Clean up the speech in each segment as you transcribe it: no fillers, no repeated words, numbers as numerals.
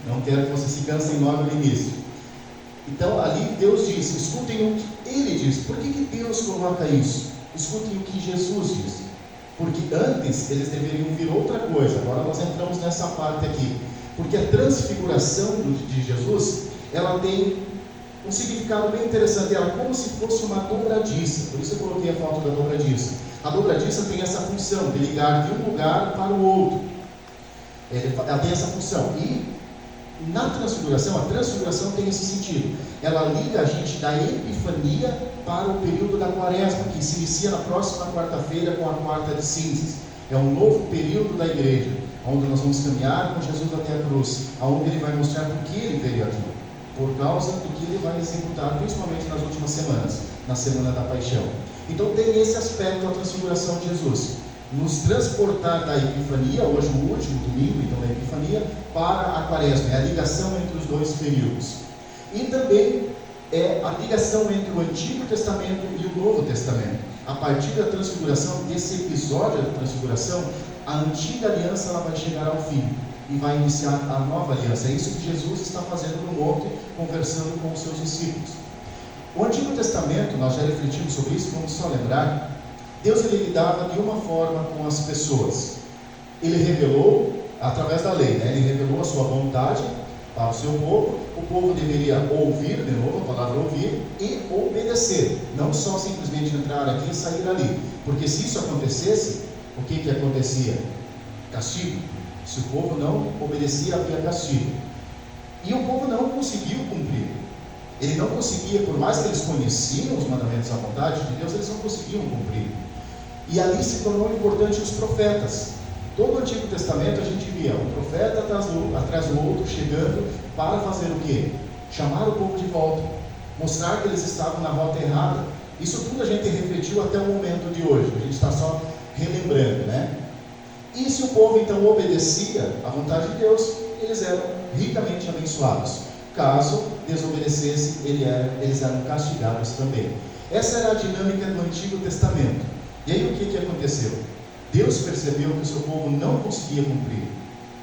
Não quero que vocês se cansem logo no início. Então ali Deus diz, escutem o que Ele diz. Por que Deus coloca isso? Escutem o que Jesus diz. Porque antes eles deveriam vir outra coisa. Agora nós entramos nessa parte aqui. Porque a transfiguração de Jesus, ela tem um significado bem interessante. Ela é como se fosse uma dobradiça. Por isso eu coloquei a foto da dobradiça. A dobradiça tem essa função de ligar de um lugar para o outro. Ela tem essa função. E na transfiguração, a transfiguração tem esse sentido. Ela liga a gente da Epifania para o período da Quaresma, que se inicia na próxima quarta-feira com a quarta de cinzas. É um novo período da igreja, onde nós vamos caminhar com Jesus até a cruz, onde Ele vai mostrar por que Ele veio aqui, por causa do que Ele vai executar, principalmente nas últimas semanas, na semana da paixão. Então tem esse aspecto da transfiguração de Jesus, nos transportar da Epifania, hoje o último domingo então da Epifania, para a Quaresma, é a ligação entre os dois períodos. E também é a ligação entre o Antigo Testamento e o Novo Testamento. A partir da transfiguração, desse episódio da transfiguração, a antiga aliança ela vai chegar ao fim e vai iniciar a nova aliança. É isso que Jesus está fazendo no monte, conversando com os seus discípulos. O Antigo Testamento, nós já refletimos sobre isso, vamos só lembrar, Deus ele lidava de uma forma com as pessoas. Ele revelou, através da lei, ele revelou a sua vontade para o seu povo. O povo deveria ouvir, de novo a palavra ouvir, e obedecer. Não só simplesmente entrar aqui e sair ali. Porque se isso acontecesse, o que acontecia? Castigo. Se o povo não obedecia, havia castigo. E o povo não conseguiu cumprir. Ele não conseguia, por mais que eles conheciam os mandamentos à vontade de Deus, eles não conseguiam cumprir. E ali se tornou importante os profetas. Todo o Antigo Testamento a gente via um profeta atrás do outro, chegando para fazer o quê? Chamar o povo de volta, mostrar que eles estavam na rota errada. Isso tudo a gente refletiu até o momento de hoje, a gente está só relembrando, E se o povo então obedecia à vontade de Deus, eles eram ricamente abençoados. Caso desobedecesse, eles eram castigados também. Essa era a dinâmica do Antigo Testamento. E aí o que aconteceu? Deus percebeu que o seu povo não conseguia cumprir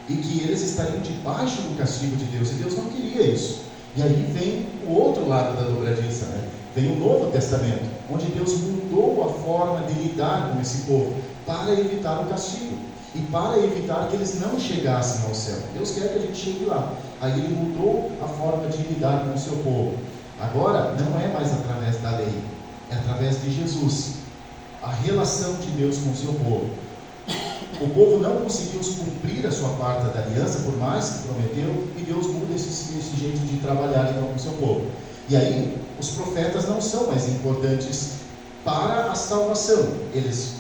e que eles estariam debaixo do castigo de Deus, e Deus não queria isso. E aí vem o outro lado da dobradiça, Vem o Novo Testamento, onde Deus mudou a forma de lidar com esse povo para evitar o castigo e para evitar que eles não chegassem ao céu. Deus quer que a gente chegue lá. Aí Ele mudou a forma de lidar com o seu povo. Agora não é mais através da lei, é através de Jesus. A relação de Deus com o seu povo. O povo não conseguiu cumprir a sua parte da aliança, por mais que prometeu, e Deus muda esse jeito de trabalhar então com o seu povo. E aí, os profetas não são mais importantes para a salvação.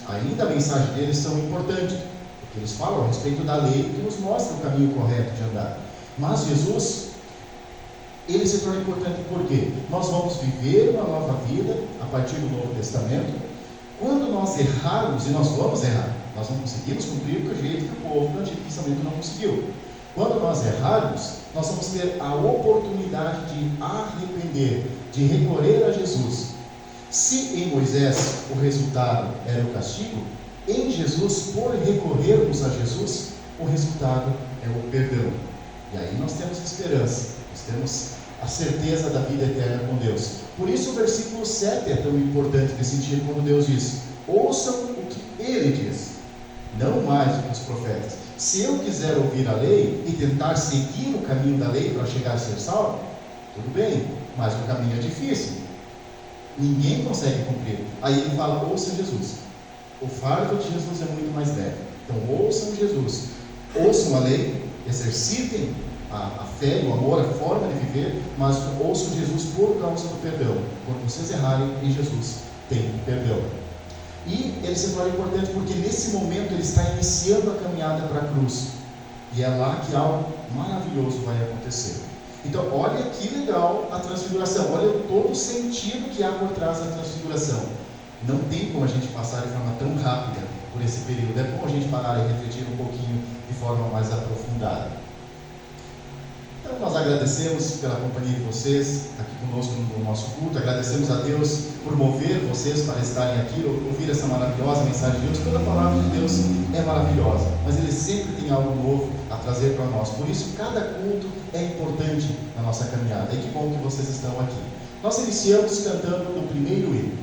Ainda a mensagem deles são importantes, porque eles falam a respeito da lei que nos mostra o caminho correto de andar. Mas Jesus, ele se torna importante porque nós vamos viver uma nova vida a partir do Novo Testamento. Quando nós errarmos, e nós vamos errar, nós não conseguimos cumprir o jeito que o povo do Antigo Testamento não conseguiu. Quando nós errarmos, nós vamos ter a oportunidade de arrepender, de recorrer a Jesus. Se em Moisés o resultado era o castigo, em Jesus, por recorrermos a Jesus, o resultado é o perdão. E aí nós temos esperança, nós temos a certeza da vida eterna com Deus. Por isso o versículo 7 é tão importante nesse sentido, quando Deus diz: ouçam o que Ele diz, não mais do que os profetas. Se eu quiser ouvir a lei e tentar seguir o caminho da lei para chegar a ser salvo, tudo bem, mas o caminho é difícil, ninguém consegue cumprir. Aí ele fala: ouçam Jesus. O fardo de Jesus é muito mais leve. Então ouçam Jesus, ouçam a lei, exercitem a fé, o amor, a forma de viver, mas ouçam Jesus por causa do perdão. Quando vocês errarem, em Jesus tem perdão. E ele se torna importante porque nesse momento ele está iniciando a caminhada para a cruz, e é lá que algo maravilhoso vai acontecer. Então olha que legal a transfiguração, olha todo o sentido que há por trás da transfiguração. Não tem como a gente passar de forma tão rápida por esse período. É bom a gente parar e refletir um pouquinho de forma mais aprofundada. Então Então nós agradecemos pela companhia de vocês aqui conosco no nosso culto, agradecemos a Deus por mover vocês para estarem aqui, ouvir essa maravilhosa mensagem de Deus. Toda a palavra de Deus é maravilhosa, mas Ele sempre tem algo novo a trazer para nós. Por isso, cada culto é importante na nossa caminhada. E que bom que vocês estão aqui. Nós iniciamos cantando o primeiro hino.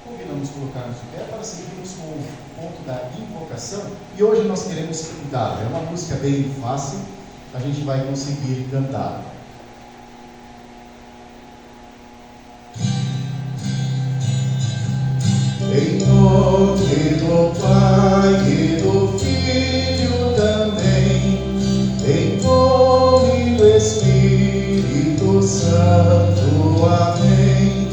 Convidamos colocar-nos de pé para seguirmos com o ponto da invocação. E hoje nós queremos cantar. É uma música bem fácil, a gente vai conseguir cantar. Em nome do Pai e do Filho também, em nome do Espírito Santo, amém.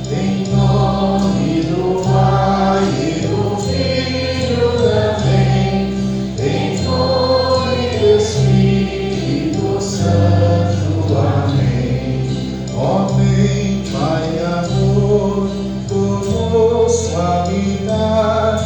Em nome do Pai e do Filho também, em nome do Espírito Santo, amém. Ó bem, Pai amor, conosco habitar,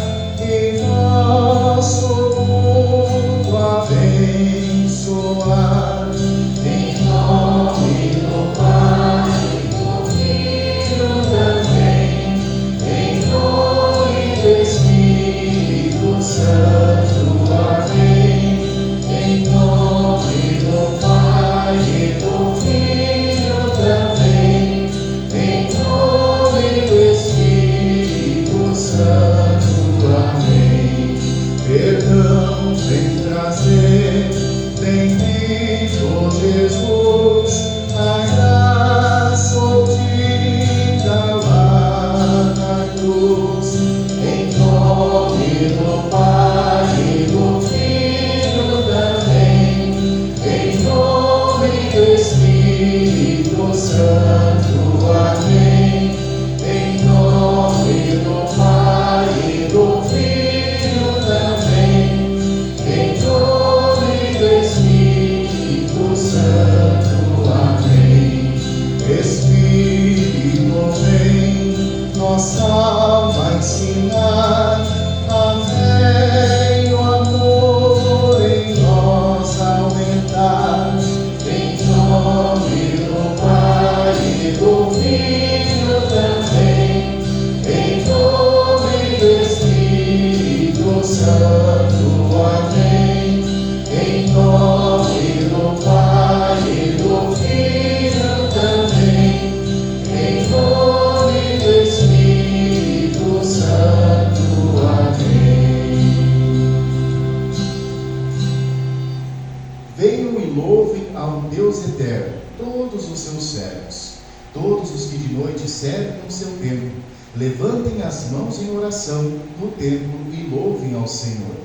Josué, todos os seus servos, todos os que de noite servem o seu templo, levantem as mãos em oração no templo e louvem ao Senhor.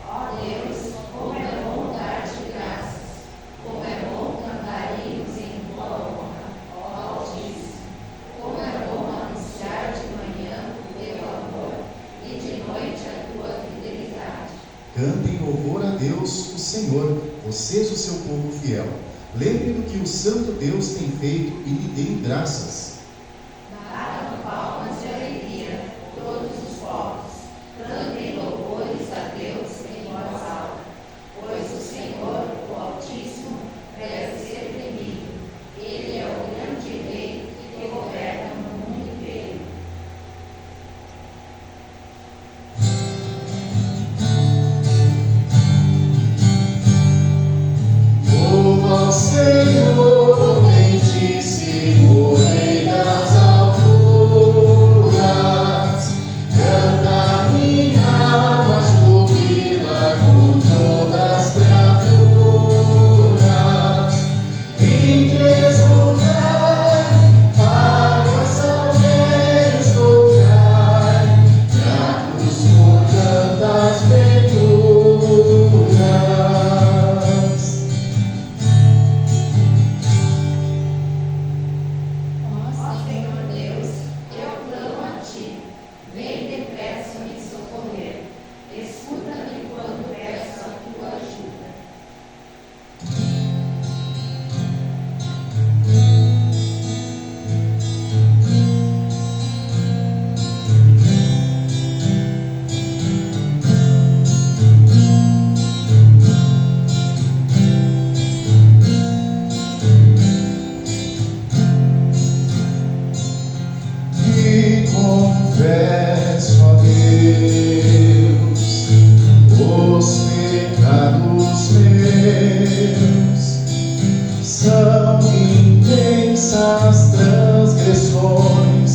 Ó Deus, como é bom dar-te graças, como é bom cantar hinos em tua honra, ó Altíssimo. Como é bom anunciar de manhã o teu amor e de noite a tua fidelidade. Cantem louvor a Deus, o Senhor, vocês, o seu povo fiel. Lembrem do que o Santo Deus tem feito e lhe deem graças. Batam palmas de alegria todos os povos, cantem louvores a Deus em voz alta, pois o Senhor, o Altíssimo, deve ser temido. Ele é o grande rei que governa no mundo inteiro. Louva ao Senhor, bentíssimo Rei das alturas. Canta minha alma, jubila com todas as criaturas. Vinde exultar, águas salveiros tocar, gratos por tantas venturas. Ó Senhor Deus, eu clamo a ti, vem depressa me socorrer. Escuta-me quando peço a tua ajuda. E confesso a Deus os pecados meus, são imensas transgressões,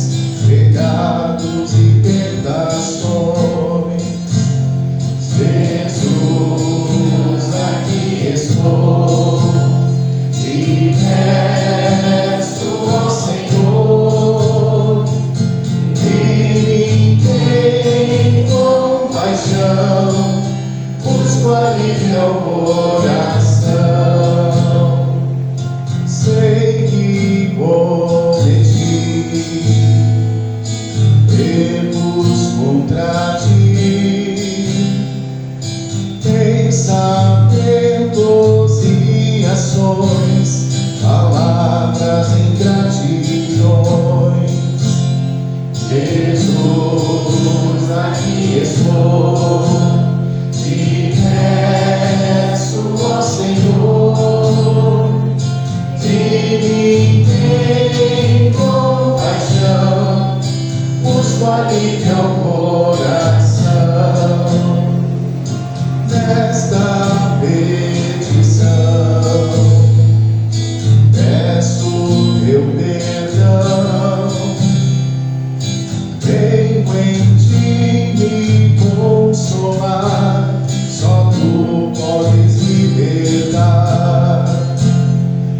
pecados e tentações. Jesus, aqui estou, te peço ao Senhor, e tem compaixão, busco alívio ao coração. Sei que cometi erros contra ti, pensamentos e ações, palavras, ingratidões. Jesus, aqui estou, te peço ao Senhor, de mim tem compaixão, busco alívio ao coração. Nesta petição, peço teu perdão. Venho em ti me consolar, só tu podes libertar.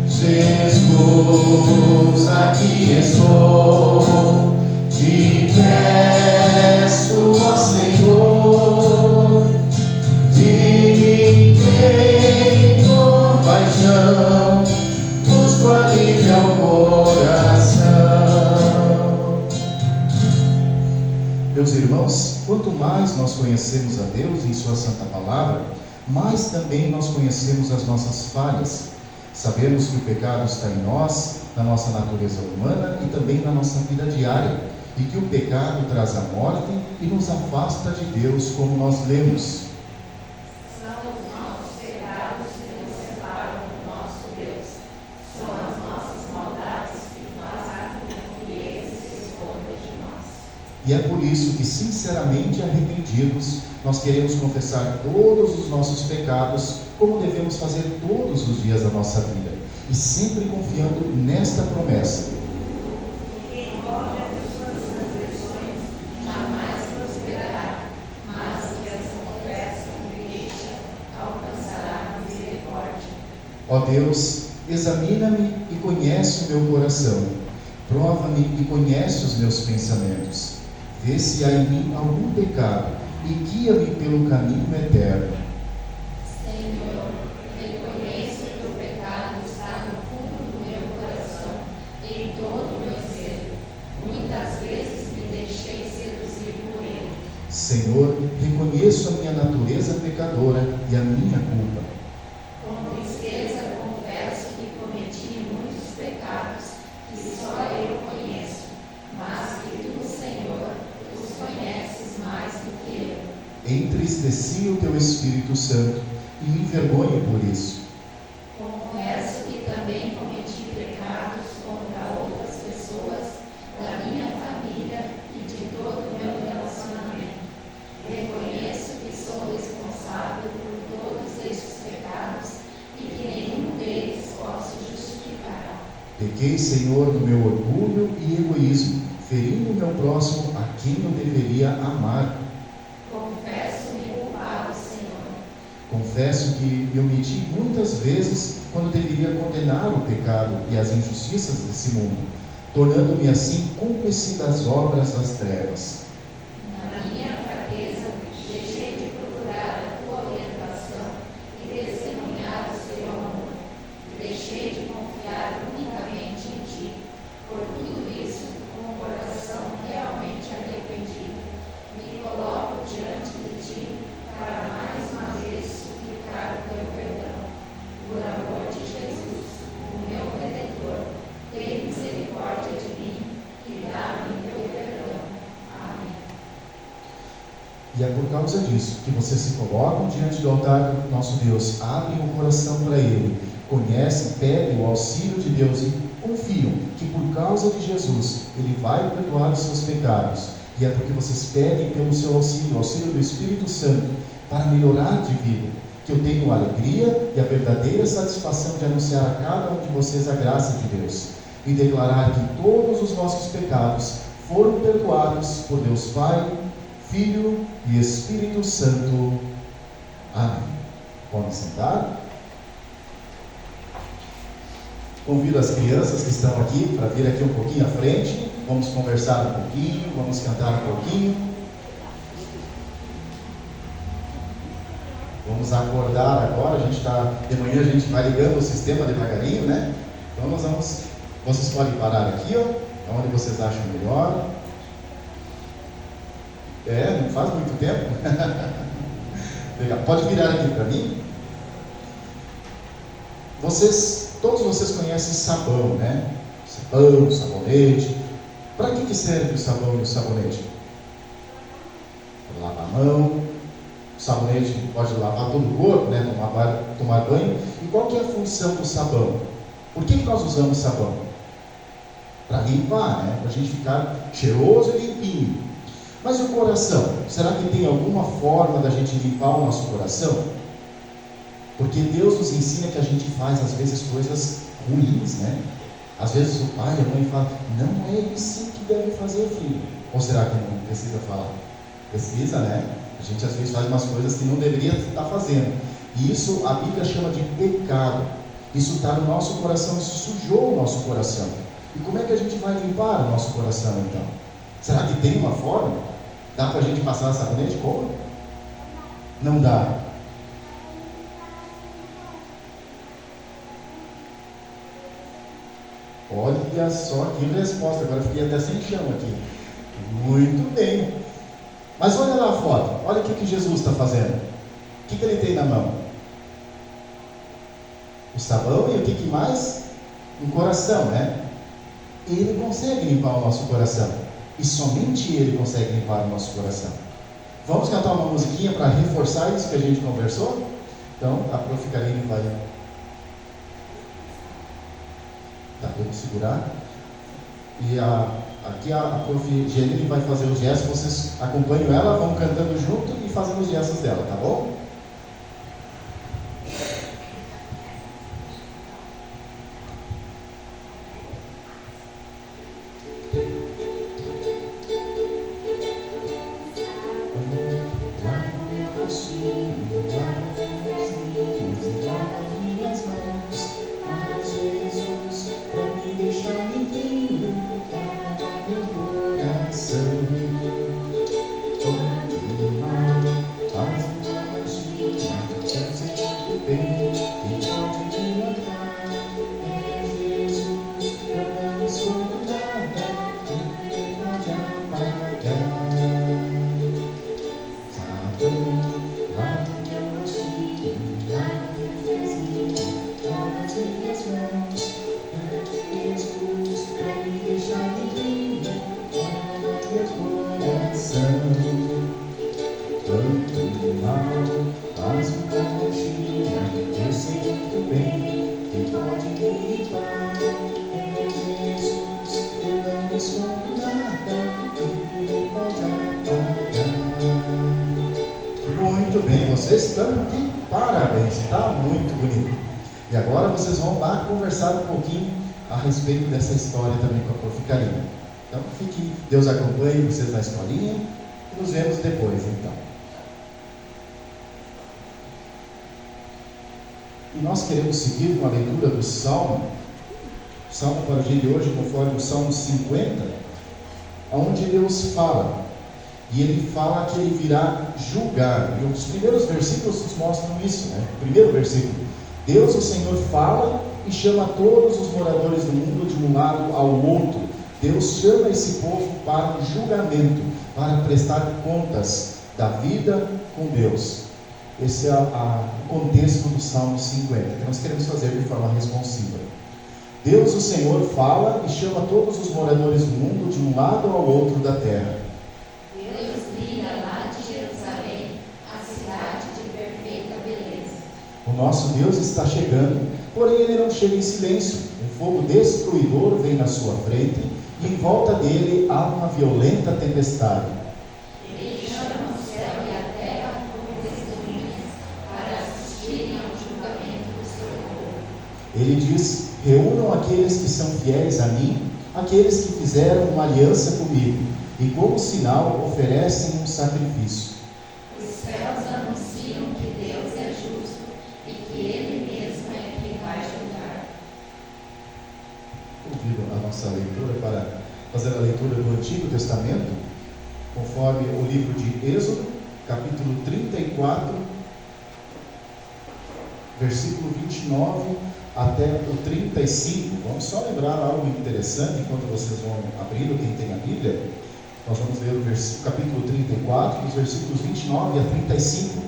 Jesus, aqui estou, te peço ao Senhor, de mim tem compaixão, busco alívio ao coração. Meus irmãos, quanto mais nós conhecemos a Deus em sua santa palavra, mais também nós conhecemos as nossas falhas. Sabemos que o pecado está em nós, na nossa natureza humana e também na nossa vida diária, e que o pecado traz a morte e nos afasta de Deus, como nós lemos. São os nossos pecados que nos separam do nosso Deus. São as nossas maldades que fazem com que Ele se esconda de nós. E é por isso que, sinceramente arrependidos, nós queremos confessar todos os nossos pecados, como devemos fazer todos os dias da nossa vida, e sempre confiando nesta promessa. Quem corre as suas transgressões jamais prosperará, mas o que as confessam e deixa alcançará misericórdia. Ó Deus, Examina-me e conhece o meu coração. Prova-me e conhece os meus pensamentos. Vê se há em mim algum pecado e guia-me pelo caminho eterno. Senhor, reconheço que o pecado está no fundo do meu coração e em todo o meu ser. Muitas vezes me deixei seduzir por ele. Senhor, reconheço a minha natureza pecadora e a minha culpa. Com tristeza confesso que cometi muitos pecados que só eu conheço, mas que tu, Senhor, os conheces mais do que eu. Entristeci o teu Espírito Santo e me envergonho por isso. Confesso que também cometi pecados contra outras pessoas da minha família e de todo o meu relacionamento. Reconheço que sou responsável por todos estes pecados e que nenhum deles posso justificar. Pequei, Senhor, no meu orgulho e egoísmo, ferindo o meu próximo a quem eu deveria amar. Confesso-me culpado, Senhor. Confesso que me omiti muitas vezes quando deveria condenar o pecado e as injustiças desse mundo, tornando-me assim cúmplice das obras das trevas. Na minha fraqueza, deixei de procurar a tua orientação e testemunhar o seu amor. Deixei de confiar unicamente em ti. Por tudo isso, com o coração realmente arrependido, me coloco diante de ti para mais uma vez suplicar o teu perdão. Por amor de Jesus, o meu Redentor, tem misericórdia de mim e dá-me teu perdão. Amém. E é por causa disso que vocês se colocam diante do altar do nosso Deus, abrem o coração para Ele, conhecem, pedem o auxílio de Deus e confiam que por causa de Jesus Ele vai perdoar os seus pecados. E é porque vocês pedem pelo seu auxílio, o auxílio do Espírito Santo, para melhorar de vida, que eu tenho a alegria e a verdadeira satisfação de anunciar a cada um de vocês a graça de Deus e declarar que todos os nossos pecados foram perdoados por Deus Pai, Filho e Espírito Santo. Amém. Podem sentar. Convido as crianças que estão aqui para vir aqui um pouquinho à frente. Vamos conversar um pouquinho, vamos cantar um pouquinho. Vamos acordar agora. De manhã a gente vai ligando o sistema devagarinho, né? Então vocês podem parar aqui, ó, onde vocês acham melhor. Não faz muito tempo. Legal. Pode virar aqui para mim. Todos vocês conhecem sabão, né? Sabão, sabonete. Para que serve o sabão e o sabonete? Para lavar a mão. O sabonete pode lavar todo o corpo, né? Tomar banho. E qual que é a função do sabão? Por que nós usamos sabão? Para limpar, né? Para a gente ficar cheiroso e limpinho. Mas e o coração? Será que tem alguma forma da gente limpar o nosso coração? Porque Deus nos ensina que a gente faz às vezes coisas ruins, né? Às vezes o pai e a mãe falam, não é isso que deve fazer, filho. Ou será que não precisa falar? Precisa, né? A gente às vezes faz umas coisas que não deveria estar fazendo. E isso a Bíblia chama de pecado. Isso está no nosso coração, isso sujou o nosso coração. E como é que a gente vai limpar o nosso coração então? Será que tem uma forma? Dá para a gente passar sabonete? Como? Não dá. Olha só que resposta, agora fiquei até sem chão aqui. Muito bem. Mas olha lá a foto, olha o que Jesus está fazendo. O que ele tem na mão? O sabão e o que mais? O coração, né? Ele consegue limpar o nosso coração. E somente Ele consegue limpar o nosso coração. Vamos cantar uma musiquinha para reforçar isso que a gente conversou? Então, a Prof. Karine vai... Tá, vou segurar. E aqui a Prof. Janine vai fazer os gestos. Vocês acompanham ela, vão cantando junto e fazendo os gestos dela, tá bom? vocês estão de parabéns, está muito bonito. E agora vocês vão lá conversar um pouquinho a respeito dessa história também com a Prof. Karina. Então, Deus acompanhe vocês na escolinha e nos vemos depois, então. E nós queremos seguir com a leitura do Salmo para o dia de hoje, conforme o Salmo 50, onde Deus fala. E Ele fala que Ele virá julgar. E os primeiros versículos nos mostram isso, né? O primeiro versículo: Deus, o Senhor, fala e chama todos os moradores do mundo de um lado ao outro. Deus chama esse povo para o julgamento, para prestar contas da vida com Deus. Esse é o contexto do Salmo 50, que nós queremos fazer de forma responsiva. Deus, o Senhor, fala e chama todos os moradores do mundo de um lado ao outro da terra. Deus brilha lá de Jerusalém, a cidade de perfeita beleza. O nosso Deus está chegando, porém Ele não chega em silêncio. Um fogo destruidor vem na sua frente e em volta dele há uma violenta tempestade. Ele chama o céu e a terra como testemunhas para assistirem ao julgamento do seu povo. Ele diz: reúnam aqueles que são fiéis a mim, aqueles que fizeram uma aliança comigo, e como sinal oferecem um sacrifício. Os céus anunciam que Deus é justo e que Ele mesmo é quem vai julgar. Convido a nossa leitura para fazer a leitura do Antigo Testamento, conforme o livro de Êxodo, capítulo 34, versículo 29 até o 35. Vamos só lembrar algo interessante enquanto vocês vão abrindo, quem tem a Bíblia. Nós vamos ler o capítulo 34, os versículos 29 a 35.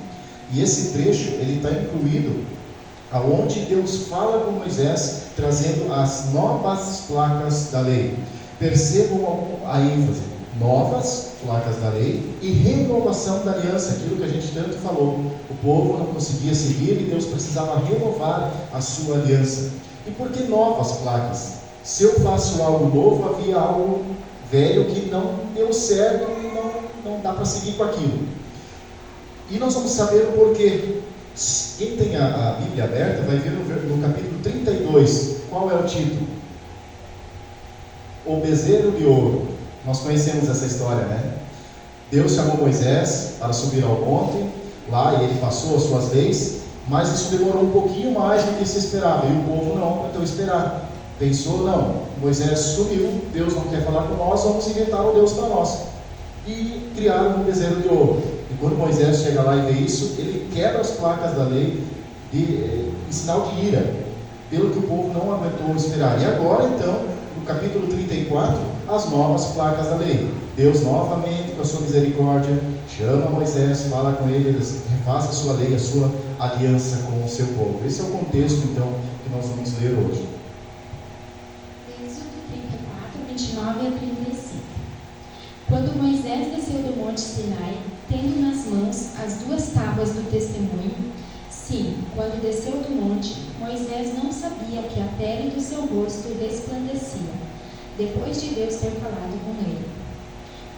E esse trecho, ele está incluído aonde Deus fala com Moisés, trazendo as novas placas da lei. Percebam a ênfase: novas placas da lei e renovação da aliança, aquilo que a gente tanto falou. O povo não conseguia seguir e Deus precisava renovar a sua aliança. E por que novas placas? Se eu faço algo novo, havia algo velho que não deu certo e não dá para seguir com aquilo. E nós vamos saber o porquê. Quem tem a Bíblia aberta vai ver no capítulo 32, qual é o título? O bezerro de ouro. Nós conhecemos essa história, né? Deus chamou Moisés para subir ao monte, lá, e ele passou as suas leis, mas isso demorou um pouquinho mais do que se esperava, e o povo não aguentou esperar. Pensou: não, Moisés sumiu, Deus não quer falar com nós, vamos inventar um Deus para nós. E criaram um bezerro de ouro. E quando Moisés chega lá e vê isso, ele quebra as placas da lei em sinal de ira, pelo que o povo não aguentou esperar. E agora, então, no capítulo 34, as novas placas da lei. Deus novamente, com a sua misericórdia, chama Moisés, fala com ele, refaça a sua lei, a sua aliança com o seu povo. Esse é o contexto, então, que nós vamos ler hoje. Êxodo 34, 29 a 35. Quando Moisés desceu do monte Sinai, tendo nas mãos as duas tábuas do testemunho, sim, quando desceu do monte, Moisés não sabia que a pele do seu rosto resplandecia, depois de Deus ter falado com ele.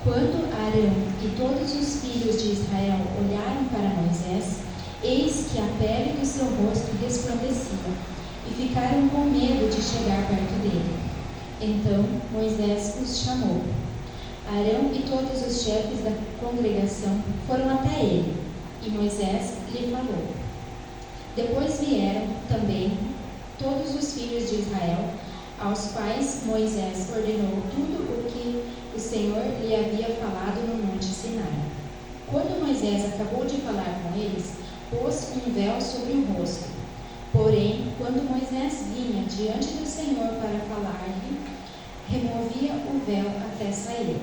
Quando Arão e todos os filhos de Israel olharam para Moisés, eis que a pele do seu rosto resplandecia, e ficaram com medo de chegar perto dele. Então Moisés os chamou. Arão e todos os chefes da congregação foram até ele, e Moisés lhe falou. Depois vieram também todos os filhos de Israel, aos quais Moisés ordenou tudo o que o Senhor lhe havia falado no monte Sinai. Quando Moisés acabou de falar com eles, pôs um véu sobre o rosto. Porém, quando Moisés vinha diante do Senhor para falar-lhe, removia o véu até sair.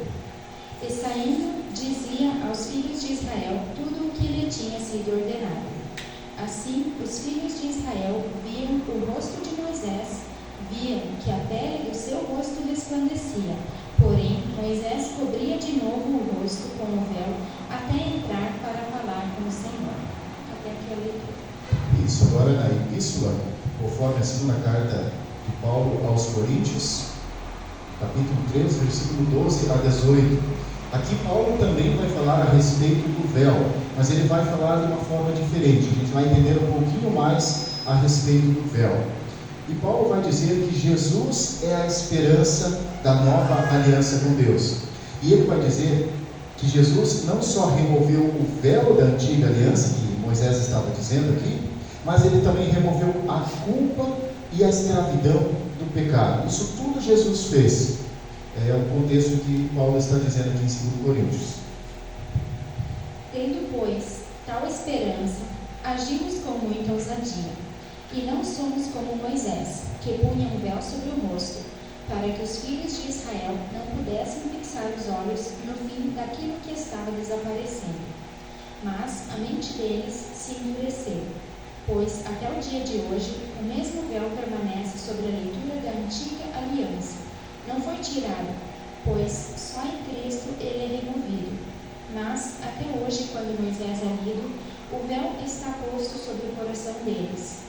E saindo, dizia aos filhos de Israel tudo o que lhe tinha sido ordenado. Assim, os filhos de Israel viam o rosto de Moisés, viam que a pele do seu rosto resplandecia. Porém, Moisés cobria de novo o rosto com o véu até entrar para falar com o Senhor. Até aqui a leitura. Isso, agora na epístola, conforme a segunda carta de Paulo aos Coríntios, capítulo 3, versículo 12 a 18. Aqui Paulo também vai falar a respeito do véu, mas ele vai falar de uma forma diferente. A gente vai entender um pouquinho mais a respeito do véu. E Paulo vai dizer que Jesus é a esperança da nova aliança com Deus. E ele vai dizer que Jesus não só removeu o véu da antiga aliança, que Moisés estava dizendo aqui, mas ele também removeu a culpa e a escravidão do pecado. Isso tudo Jesus fez. É o contexto que Paulo está dizendo aqui em 2 Coríntios. Tendo, pois, tal esperança, agimos com muita ousadia, e não somos como Moisés, que punha um véu sobre o rosto, para que os filhos de Israel não pudessem fixar os olhos no fim daquilo que estava desaparecendo. Mas a mente deles se endureceu, pois até o dia de hoje o mesmo véu permanece sobre a leitura da antiga aliança. Não foi tirado, pois só em Cristo ele é removido. Mas até hoje, quando Moisés é lido, o véu está posto sobre o coração deles.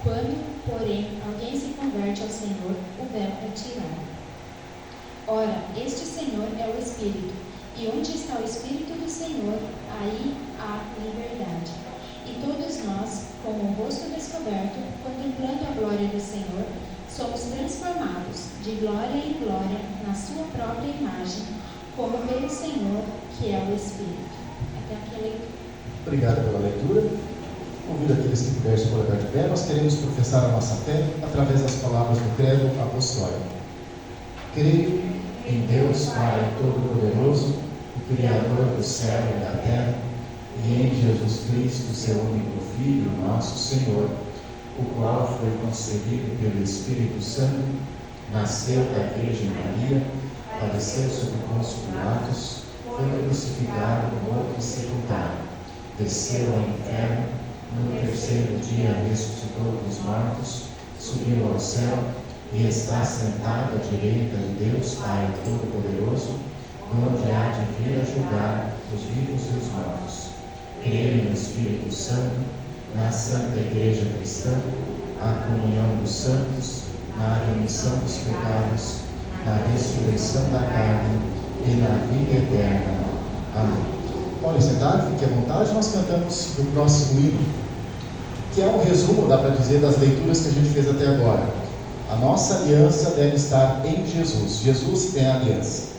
Quando, porém, alguém se converte ao Senhor, o véu é tirado. Ora, este Senhor é o Espírito, e onde está o Espírito do Senhor, aí há liberdade. E todos nós, com o rosto descoberto, contemplando a glória do Senhor, somos transformados de glória em glória na sua própria imagem, como pelo Senhor, que é o Espírito. Até aqui a leitura. Obrigado pela leitura. Convido aqueles que puderem se colocar de pé. Nós queremos professar a nossa fé através das palavras do credo apostólico. Creio em Deus Pai Todo-Poderoso, o Criador do céu e da terra, e em Jesus Cristo, seu único Filho, nosso Senhor, o qual foi concebido pelo Espírito Santo, nasceu da Virgem Maria, padeceu sob Pôncio Pilatos, foi crucificado, morto e sepultado, desceu ao inferno, no terceiro dia ressuscitou dos mortos, subiu ao céu e está sentado à direita de Deus Pai Todo-Poderoso, onde há de vir a julgar os vivos e os mortos. Creio no Espírito Santo, na Santa Igreja Cristã, a comunhão dos santos, na remissão dos pecados, na ressurreição da carne e na vida eterna. Amém. Podem sentar, fique à vontade. Nós cantamos o próximo hino, que é um resumo, dá para dizer, das leituras que a gente fez até agora. A nossa aliança deve estar em Jesus. Jesus é a aliança.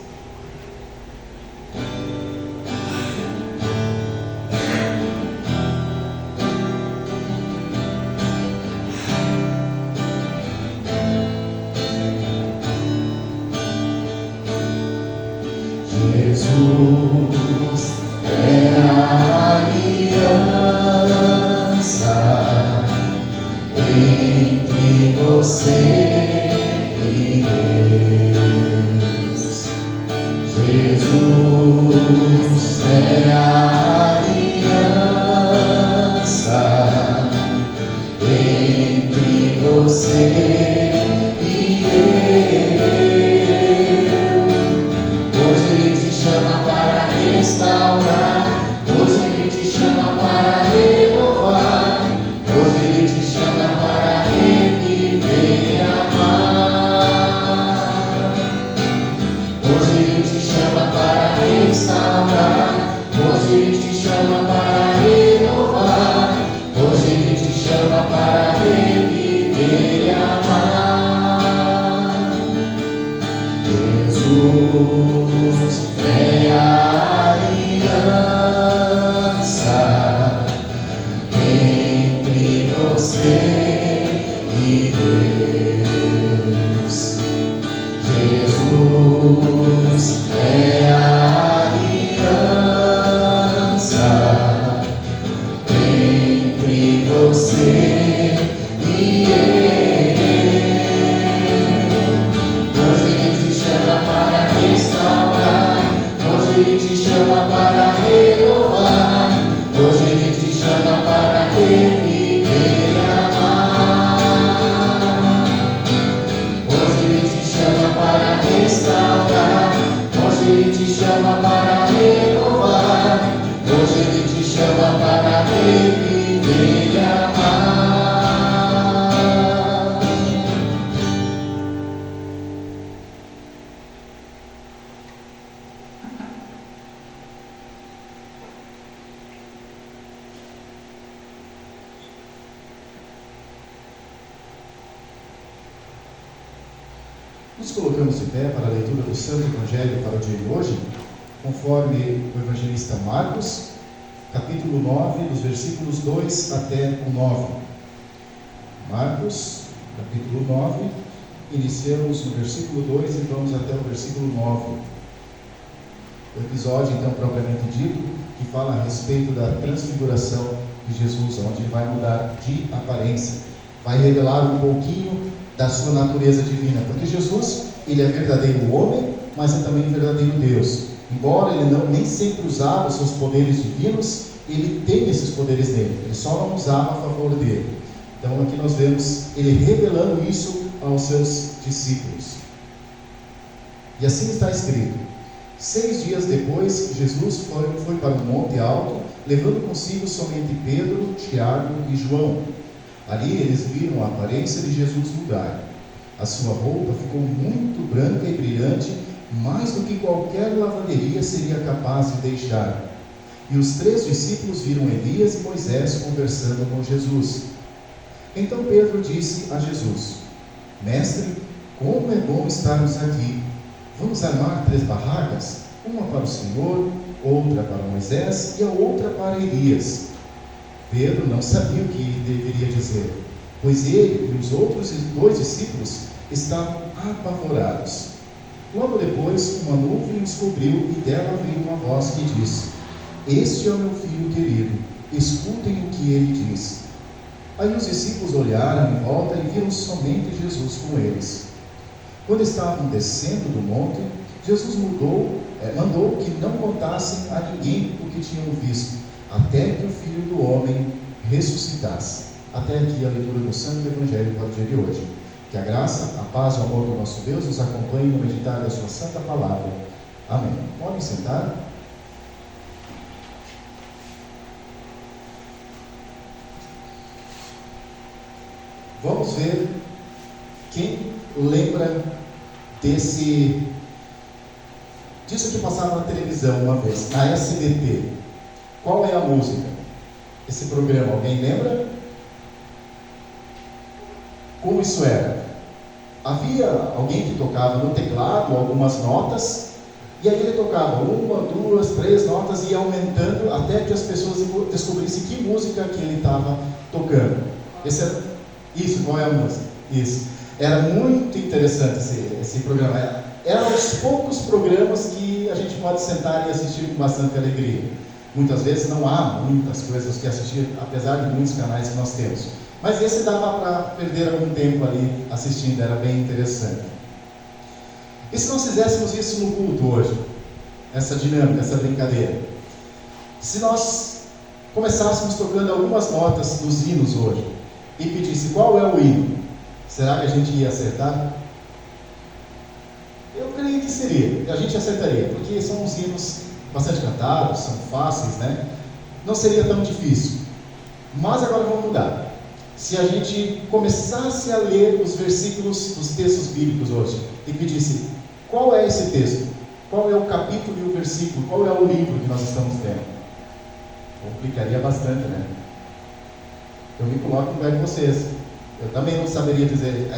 Jesus é a aliança entre você e Deus. Jesus é a aliança entre você e Deus. Hoje Ele te chama para restaurar Nos colocamos de pé para a leitura do Santo Evangelho para o dia de hoje, conforme o evangelista Marcos, capítulo 9, dos versículos 2 até o 9. Marcos, capítulo 9, iniciamos no versículo 2 e vamos até o versículo 9. O episódio, então, propriamente dito, que fala a respeito da transfiguração de Jesus, onde ele vai mudar de aparência, vai revelar um pouquinho da sua natureza divina, porque Jesus, ele é verdadeiro homem, mas é também verdadeiro Deus. Embora ele nem sempre usava os seus poderes divinos, ele tem esses poderes nele, ele só não usava a favor dele. Então aqui nós vemos ele revelando isso aos seus discípulos. E assim está escrito: 6 dias depois, Jesus foi para um monte alto, levando consigo somente Pedro, Tiago e João. Ali eles viram a aparência de Jesus mudar. A sua roupa ficou muito branca e brilhante, mais do que qualquer lavanderia seria capaz de deixar. E os 3 discípulos viram Elias e Moisés conversando com Jesus. Então Pedro disse a Jesus: Mestre, como é bom estarmos aqui. Vamos armar 3 barracas, uma para o Senhor, outra para Moisés e a outra para Elias. Pedro não sabia o que deveria dizer, pois ele e os outros 2 discípulos estavam apavorados. Logo depois, uma nuvem os cobriu e dela veio uma voz que disse: Este é o meu filho querido, escutem o que ele diz. Aí os discípulos olharam em volta e viram somente Jesus com eles. Quando estavam descendo do monte, Jesus mandou que não contassem a ninguém o que tinham visto, até que o Filho do Homem ressuscitasse. Até aqui a leitura do Santo Evangelho para o dia de hoje. Que a graça, a paz e o amor do nosso Deus nos acompanhem no meditar da sua santa palavra. Amém. Podem sentar. Vamos ver quem lembra disso que passava na televisão uma vez, na SBT. Qual é a música? Esse programa, alguém lembra? Como isso era? Havia alguém que tocava no teclado algumas notas, e aí ele tocava 1, 2, 3 notas e ia aumentando até que as pessoas descobrissem que música que ele estava tocando. Qual é a música? Isso. Era muito interessante esse programa. Era um dos poucos programas que a gente pode sentar e assistir com bastante alegria. Muitas vezes não há muitas coisas que assistir, apesar de muitos canais que nós temos. Mas esse dava para perder algum tempo ali assistindo, era bem interessante. E se nós fizéssemos isso no culto hoje? Essa dinâmica, essa brincadeira. Se nós começássemos tocando algumas notas dos hinos hoje e pedisse qual é o hino, será que a gente ia acertar? Eu creio que seria, a gente acertaria, porque são uns hinos bastante cantados, são fáceis, né? Não seria tão difícil. Mas agora vamos mudar. Se a gente começasse a ler os versículos dos textos bíblicos hoje e pedisse qual é esse texto, qual é o capítulo e o versículo, qual é o livro que nós estamos lendo, complicaria bastante, né? Eu me coloco no lugar de vocês. Eu também não saberia dizer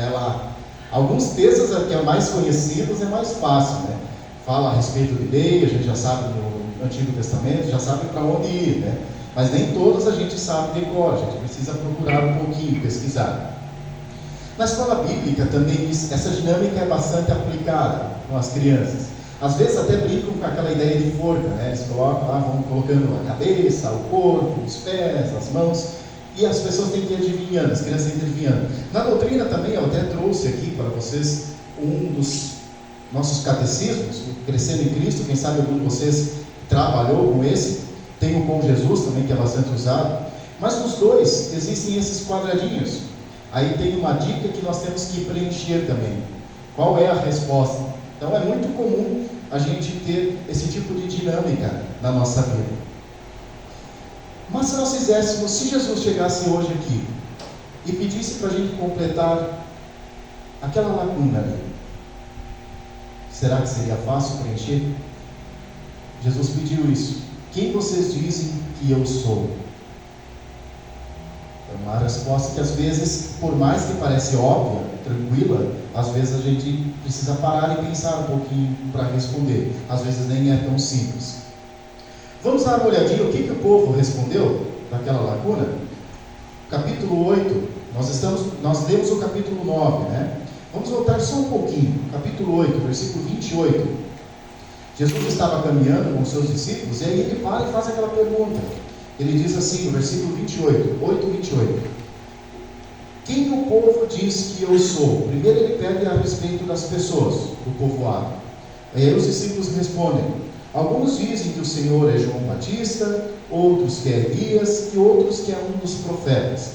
alguns textos que são mais conhecidos, é mais fácil, né? Fala a respeito de lei, a gente já sabe no Antigo Testamento, já sabe para onde ir, né? Mas nem todos a gente sabe de cor, a gente precisa procurar um pouquinho, pesquisar. Na escola bíblica também essa dinâmica é bastante aplicada com as crianças. Às vezes até brincam com aquela ideia de forca, né? Eles colocam lá, vão colocando a cabeça, o corpo, os pés, as mãos, e as pessoas têm que ir adivinhando, as crianças têm que ir adivinhando. Na doutrina também, eu até trouxe aqui para vocês um dos nossos catecismos, o Crescendo em Cristo, quem sabe algum de vocês trabalhou com esse, tem o Com Jesus também, que é bastante usado, mas nos dois existem esses quadradinhos. Aí tem uma dica que nós temos que preencher também. Qual é a resposta? Então é muito comum a gente ter esse tipo de dinâmica na nossa vida. Mas se nós fizéssemos, se Jesus chegasse hoje aqui e pedisse para a gente completar aquela lacuna ali, será que seria fácil preencher? Jesus pediu isso. Quem vocês dizem que eu sou? É uma resposta que às vezes, por mais que pareça óbvia, tranquila, às vezes a gente precisa parar e pensar um pouquinho para responder. Às vezes nem é tão simples. Vamos dar uma olhadinha o que o povo respondeu daquela lacuna? Capítulo 8, nós lemos o capítulo 9, né? Vamos voltar só um pouquinho, capítulo 8, versículo 28. Jesus estava caminhando com os seus discípulos, e aí ele para e faz aquela pergunta. Ele diz assim, no versículo 28, 8:28. Quem o povo diz que eu sou? Primeiro ele pede a respeito das pessoas, do povoado. Aí os discípulos respondem: alguns dizem que o Senhor é João Batista, outros que é Elias e outros que é um dos profetas.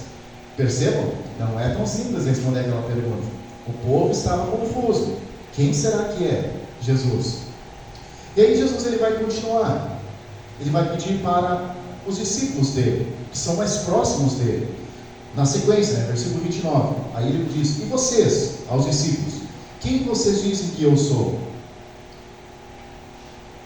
Percebam? Não é tão simples responder aquela pergunta. O povo estava confuso. Quem será que é Jesus? E aí Jesus ele vai continuar. Ele vai pedir para os discípulos dele, que são mais próximos dele. Na sequência, né, versículo 29, aí ele diz: e vocês, aos discípulos, quem vocês dizem que eu sou?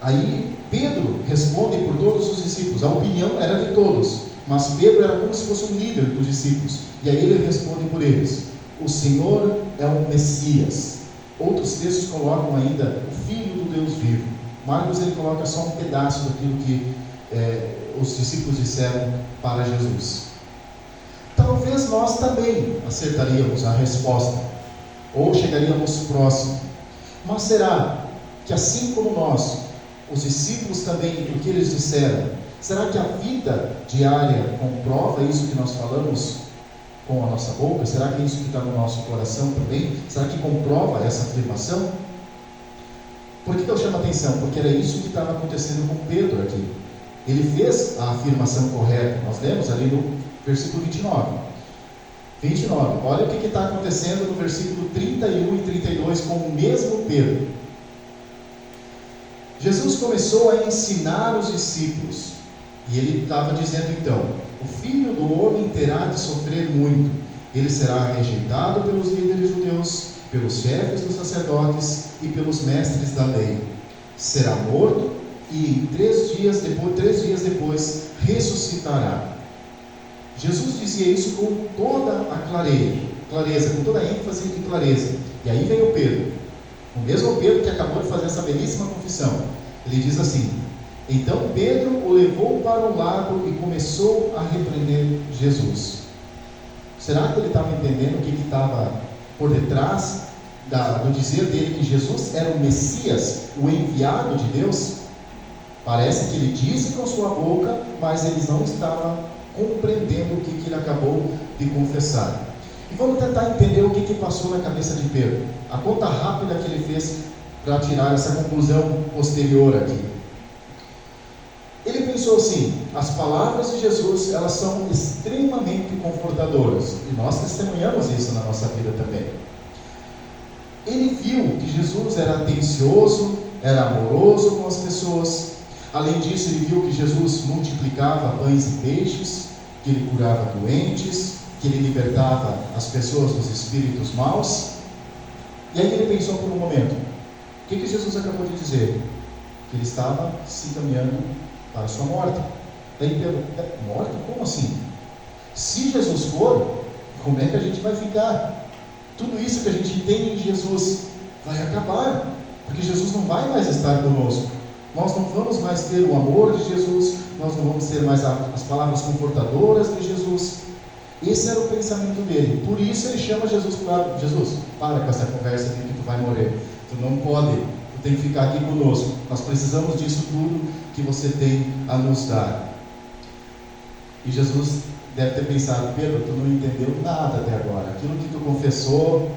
Aí Pedro responde por todos os discípulos. A opinião era de todos, mas Pedro era como se fosse um líder dos discípulos. E aí ele responde por eles: o Senhor é o Messias. Outros textos colocam ainda o Filho do Deus vivo. Marcos ele coloca só um pedaço daquilo que os discípulos disseram para Jesus. Talvez nós também acertaríamos a resposta, ou chegaríamos próximo. Mas será que assim como nós, os discípulos também, o que eles disseram, será que a vida diária comprova isso que nós falamos com a nossa boca? Será que é isso que está no nosso coração também? Será que comprova essa afirmação? Por que eu chamo a atenção? Porque era isso que estava acontecendo com Pedro aqui. Ele fez a afirmação correta. Nós lemos ali no versículo 29. Olha o que está acontecendo no versículo 31 e 32 com o mesmo Pedro. Jesus começou a ensinar os discípulos. E ele estava dizendo então: o Filho do Homem terá de sofrer muito. Ele será rejeitado pelos líderes judeus, pelos chefes dos sacerdotes e pelos mestres da lei. Será morto e 3 dias depois ressuscitará. Jesus dizia isso com toda a clareza, com toda a ênfase e clareza. E aí veio Pedro, o mesmo Pedro que acabou de fazer essa belíssima confissão. Ele diz assim: então Pedro o levou para o lago e começou a repreender Jesus. Será que ele estava entendendo o que estava por detrás do dizer dele que Jesus era o Messias, o enviado de Deus? Parece que ele disse com sua boca, mas ele não estava compreendendo o que ele acabou de confessar. E vamos tentar entender o que passou na cabeça de Pedro. A conta rápida que ele fez para tirar essa conclusão posterior aqui. Ele pensou assim: as palavras de Jesus, elas são extremamente confortadoras, e nós testemunhamos isso na nossa vida também. Ele viu que Jesus era atencioso, era amoroso com as pessoas. Além disso, ele viu que Jesus multiplicava pães e peixes, que ele curava doentes, que ele libertava as pessoas dos espíritos maus. E aí ele pensou por um momento: o que Jesus acabou de dizer? Que ele estava se encaminhando para a sua morte. Daí Pedro: morte? Como assim? Se Jesus for, como é que a gente vai ficar? Tudo isso que a gente tem em Jesus vai acabar, porque Jesus não vai mais estar conosco. Nós não vamos mais ter o amor de Jesus, nós não vamos ter mais as palavras confortadoras de Jesus. Esse era o pensamento dele. Por isso ele chama Jesus para lado: Jesus, para com essa conversa de que tu vai morrer. Tu não pode, tu tem que ficar aqui conosco. Nós precisamos disso tudo que você tem a nos dar. E Jesus deve ter pensado: Pedro, tu não entendeu nada até agora. Aquilo que tu confessou,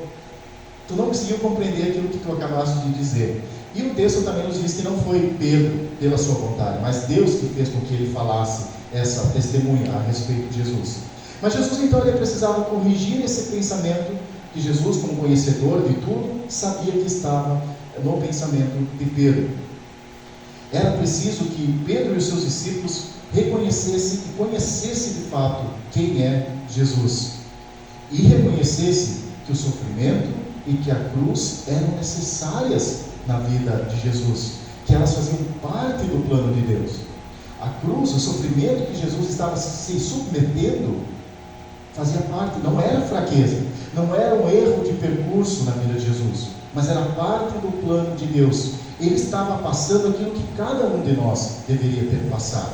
tu não conseguiu compreender aquilo que tu acabaste de dizer. E o texto também nos diz que não foi Pedro pela sua vontade, mas Deus que fez com que ele falasse essa testemunha a respeito de Jesus. Mas Jesus então ele precisava corrigir esse pensamento que Jesus, como conhecedor de tudo, sabia que estava no pensamento de Pedro. Era preciso que Pedro e os seus discípulos reconhecessem e conhecessem de fato quem é Jesus, e reconhecessem que o sofrimento e que a cruz eram necessárias na vida de Jesus, que elas faziam parte do plano de Deus. A cruz, o sofrimento que Jesus estava se submetendo, fazia parte, não era fraqueza, não era um erro de percurso na vida de Jesus, mas era parte do plano de Deus. Ele estava passando aquilo que cada um de nós deveria ter passado.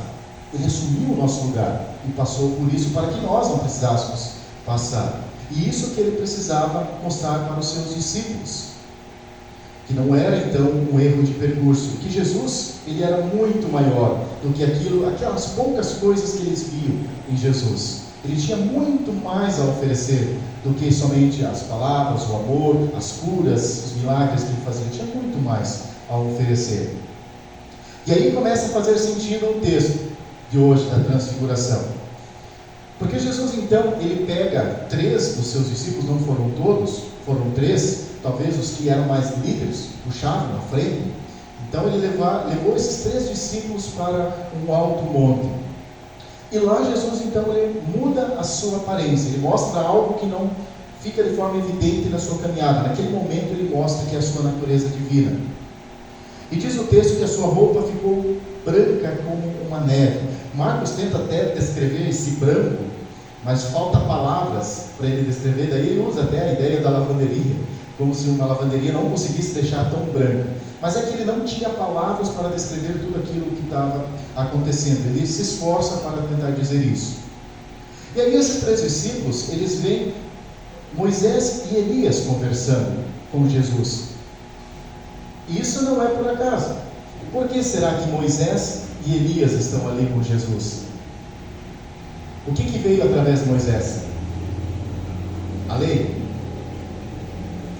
Ele assumiu o nosso lugar e passou por isso para que nós não precisássemos passar. E isso que ele precisava mostrar para os seus discípulos, que não era então um erro de percurso, que Jesus, ele era muito maior do que aquelas poucas coisas que eles viam em Jesus. Ele tinha muito mais a oferecer do que somente as palavras, o amor, as curas, os milagres que ele fazia. Ele tinha muito mais a oferecer. E aí começa a fazer sentido o texto de hoje da transfiguração. Porque Jesus então, ele pega 3 dos seus discípulos, não foram todos, foram 3, talvez os que eram mais líderes, puxavam na frente. Então ele levou esses 3 discípulos para um alto monte. E lá Jesus então ele muda a sua aparência, ele mostra algo que não fica de forma evidente na sua caminhada. Naquele momento ele mostra que é a sua natureza divina. E diz o texto que a sua roupa ficou branca como uma neve. Marcos tenta até descrever esse branco, mas falta palavras para ele descrever. Daí ele usa até a ideia da lavanderia, como se uma lavanderia não conseguisse deixar tão branca. Mas é que ele não tinha palavras para descrever tudo aquilo que estava acontecendo. Ele se esforça para tentar dizer isso. E aí esses 3 discípulos, eles veem Moisés e Elias conversando com Jesus. E isso não é por acaso. Por que será que Moisés e Elias estão ali com Jesus? O que veio através de Moisés? A lei.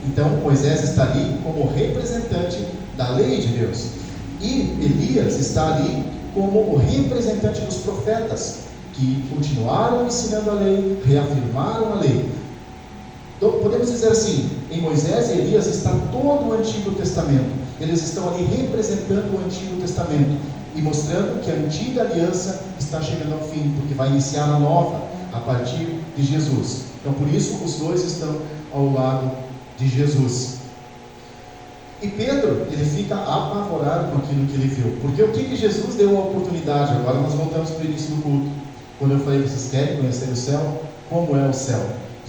Então Moisés está ali como representante da lei de Deus. E Elias está ali como o representante dos profetas, que continuaram ensinando a lei, reafirmaram a lei. Então, podemos dizer assim, em Moisés e Elias está todo o Antigo Testamento. Eles estão ali representando o Antigo Testamento e mostrando que a antiga aliança está chegando ao fim, porque vai iniciar a nova a partir de Jesus. Então por isso os 2 estão ao lado de Jesus. E Pedro, ele fica apavorado com aquilo que ele viu, porque o que Jesus deu a oportunidade? Agora nós voltamos para o início do culto, quando eu falei, vocês querem conhecer o céu? Como é o céu?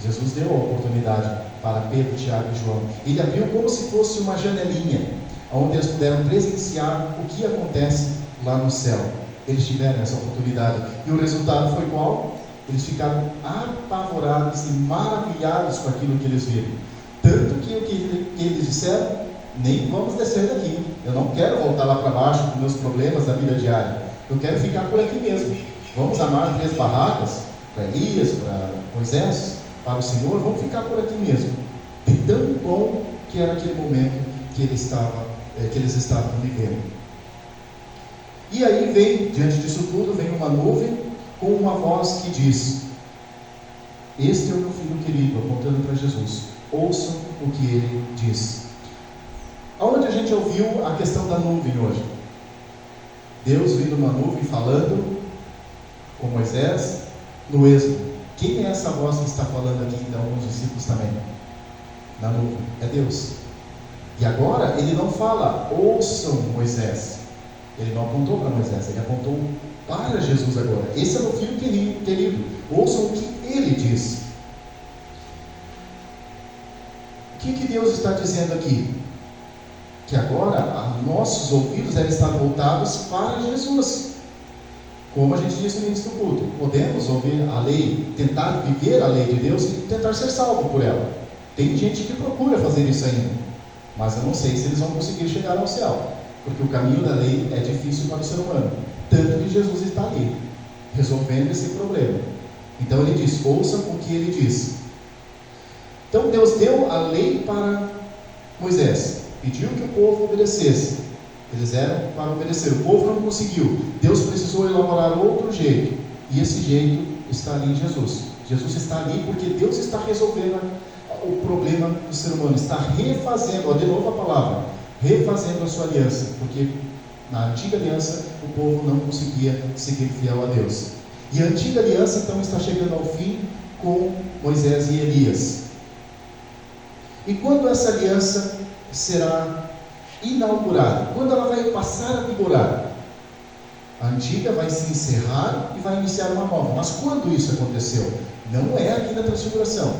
Jesus deu a oportunidade para Pedro, Tiago e João. Ele abriu como se fosse uma janelinha, onde eles puderam presenciar o que acontece lá no céu. Eles tiveram essa oportunidade. E o resultado foi qual? Eles ficaram apavorados e maravilhados com aquilo que eles viram. Tanto que o que eles disseram, nem vamos descer daqui. Eu não quero voltar lá para baixo com meus problemas da vida diária. Eu quero ficar por aqui mesmo. Vamos armar 3 barracas para Elias, para Moisés, para o Senhor. Vamos ficar por aqui mesmo. E tão bom que era aquele momento que eles estavam vivendo. E aí vem, diante disso tudo, vem uma nuvem com uma voz que diz: este é o meu filho querido, apontando para Jesus. Ouçam o que ele diz. Aonde a gente ouviu a questão da nuvem hoje? Deus vindo numa nuvem falando com Moisés no Êxodo. Quem é essa voz que está falando aqui então com os discípulos também? Na nuvem. É Deus. E agora ele não fala, ouçam Moisés. Ele não apontou para Moisés, ele apontou para Jesus agora. Esse é o meu filho querido. Ouçam o que ele diz. O que Deus está dizendo aqui? Que agora nossos ouvidos devem estar voltados para Jesus. Como a gente disse no início do culto, podemos ouvir a lei, tentar viver a lei de Deus e tentar ser salvo por ela. Tem gente que procura fazer isso ainda, mas eu não sei se eles vão conseguir chegar ao céu, porque o caminho da lei é difícil para o ser humano. Tanto que Jesus está ali, resolvendo esse problema. Então ele diz, ouçam o que ele diz. Então Deus deu a lei para Moisés, pediu que o povo obedecesse. Eles eram para obedecer, o povo não conseguiu. Deus precisou elaborar outro jeito, e esse jeito está ali em Jesus. Jesus está ali porque Deus está resolvendo o problema do ser humano, está refazendo, de novo a palavra, refazendo a sua aliança, porque na antiga aliança o povo não conseguia seguir fiel a Deus. E a antiga aliança então está chegando ao fim com Moisés e Elias. E quando essa aliança será inaugurada? Quando ela vai passar a vigorar? A antiga vai se encerrar e vai iniciar uma nova. Mas quando isso aconteceu? Não é aqui na transfiguração.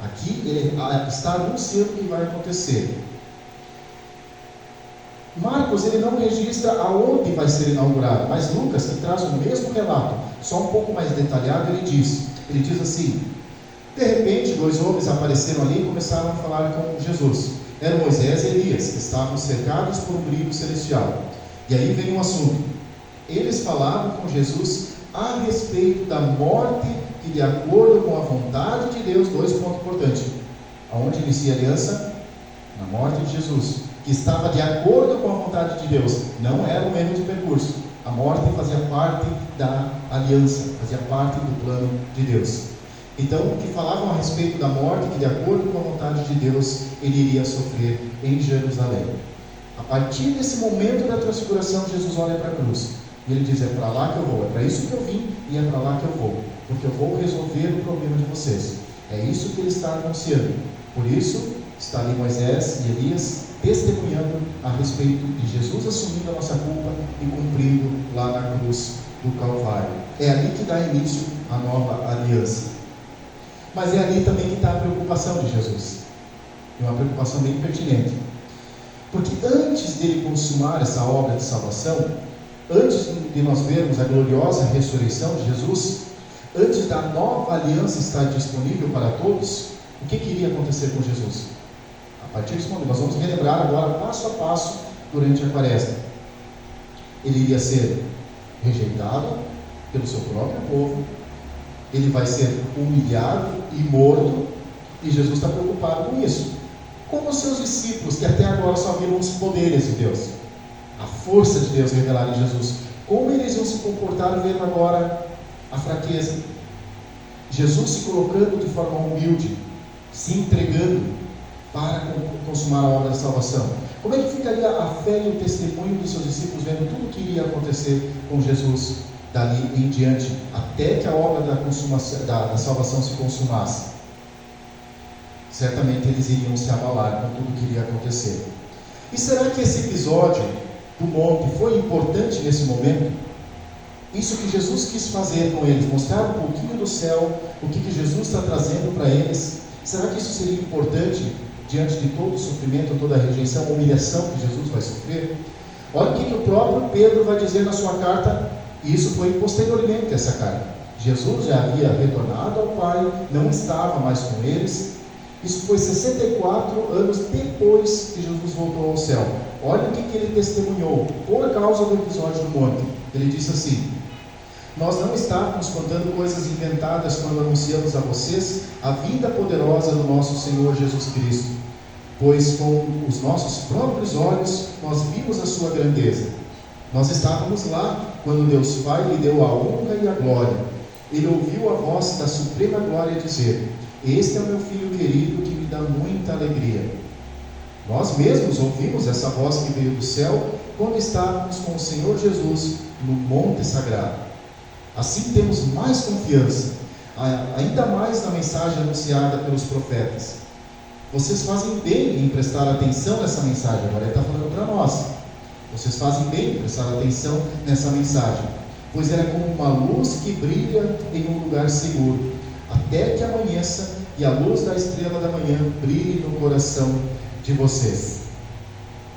Aqui ele está anunciando o que vai acontecer. Marcos ele não registra aonde vai ser inaugurado, mas Lucas, que traz o mesmo relato, só um pouco mais detalhado, ele diz assim: de repente 2 homens apareceram ali e começaram a falar com Jesus. Eram Moisés e Elias, que estavam cercados por um brilho celestial. E aí vem um assunto. Eles falavam com Jesus a respeito da morte que, de acordo com a vontade de Deus, 2 pontos importantes. Aonde inicia a aliança? Na morte de Jesus, que estava de acordo com a vontade de Deus, não era um erro de percurso. A morte fazia parte da aliança, fazia parte do plano de Deus. Então, que falavam a respeito da morte, que de acordo com a vontade de Deus, ele iria sofrer em Jerusalém. A partir desse momento da transfiguração, Jesus olha para a cruz e ele diz: é para lá que eu vou, é para isso que eu vim e é para lá que eu vou, porque eu vou resolver o problema de vocês. É isso que ele está anunciando. Por isso, está ali Moisés e Elias testemunhando a respeito de Jesus assumindo a nossa culpa e cumprindo lá na cruz do Calvário. É ali que dá início a nova aliança. Mas é ali também que está a preocupação de Jesus. E uma preocupação bem pertinente. Porque antes dele consumar essa obra de salvação, antes de nós vermos a gloriosa ressurreição de Jesus, antes da nova aliança estar disponível para todos, o que iria acontecer com Jesus? A partir desse momento, nós vamos relembrar agora passo a passo durante a quaresma. Ele iria ser rejeitado pelo seu próprio povo, ele vai ser humilhado e morto, e Jesus está preocupado com isso. Como os seus discípulos, que até agora só viram os poderes de Deus, a força de Deus revelada em Jesus, como eles iam se comportar vendo agora a fraqueza? Jesus se colocando de forma humilde, se entregando para consumar a obra da salvação. Como é que ficaria a fé e o testemunho dos seus discípulos vendo tudo o que iria acontecer com Jesus dali em diante, até que a obra da salvação se consumasse? Certamente eles iriam se abalar com tudo o que iria acontecer. E será que esse episódio do monte foi importante nesse momento? Isso que Jesus quis fazer com eles, mostrar um pouquinho do céu, o que Jesus está trazendo para eles, será que isso seria importante diante de todo o sofrimento, toda a rejeição, a humilhação que Jesus vai sofrer? Olha o que o próprio Pedro vai dizer na sua carta, e isso foi posteriormente essa carta. Jesus já havia retornado ao Pai, não estava mais com eles. Isso foi 64 anos depois que Jesus voltou ao céu. Olha o que ele testemunhou por causa do episódio do monte. Ele disse assim: nós não estávamos contando coisas inventadas quando anunciamos a vocês a vinda poderosa do nosso Senhor Jesus Cristo, pois com os nossos próprios olhos nós vimos a sua grandeza. Nós estávamos lá quando Deus Pai lhe deu a honra e a glória. Ele ouviu a voz da suprema glória dizer: este é o meu filho querido que me dá muita alegria. Nós mesmos ouvimos essa voz que veio do céu quando estávamos com o Senhor Jesus no monte sagrado. Assim temos mais confiança, ainda mais na mensagem anunciada pelos profetas. Vocês fazem bem em prestar atenção nessa mensagem. Agora ele está falando para nós. Vocês fazem bem em prestar atenção nessa mensagem, pois ela é como uma luz que brilha em um lugar seguro, até que amanheça e a luz da estrela da manhã brilhe no coração de vocês.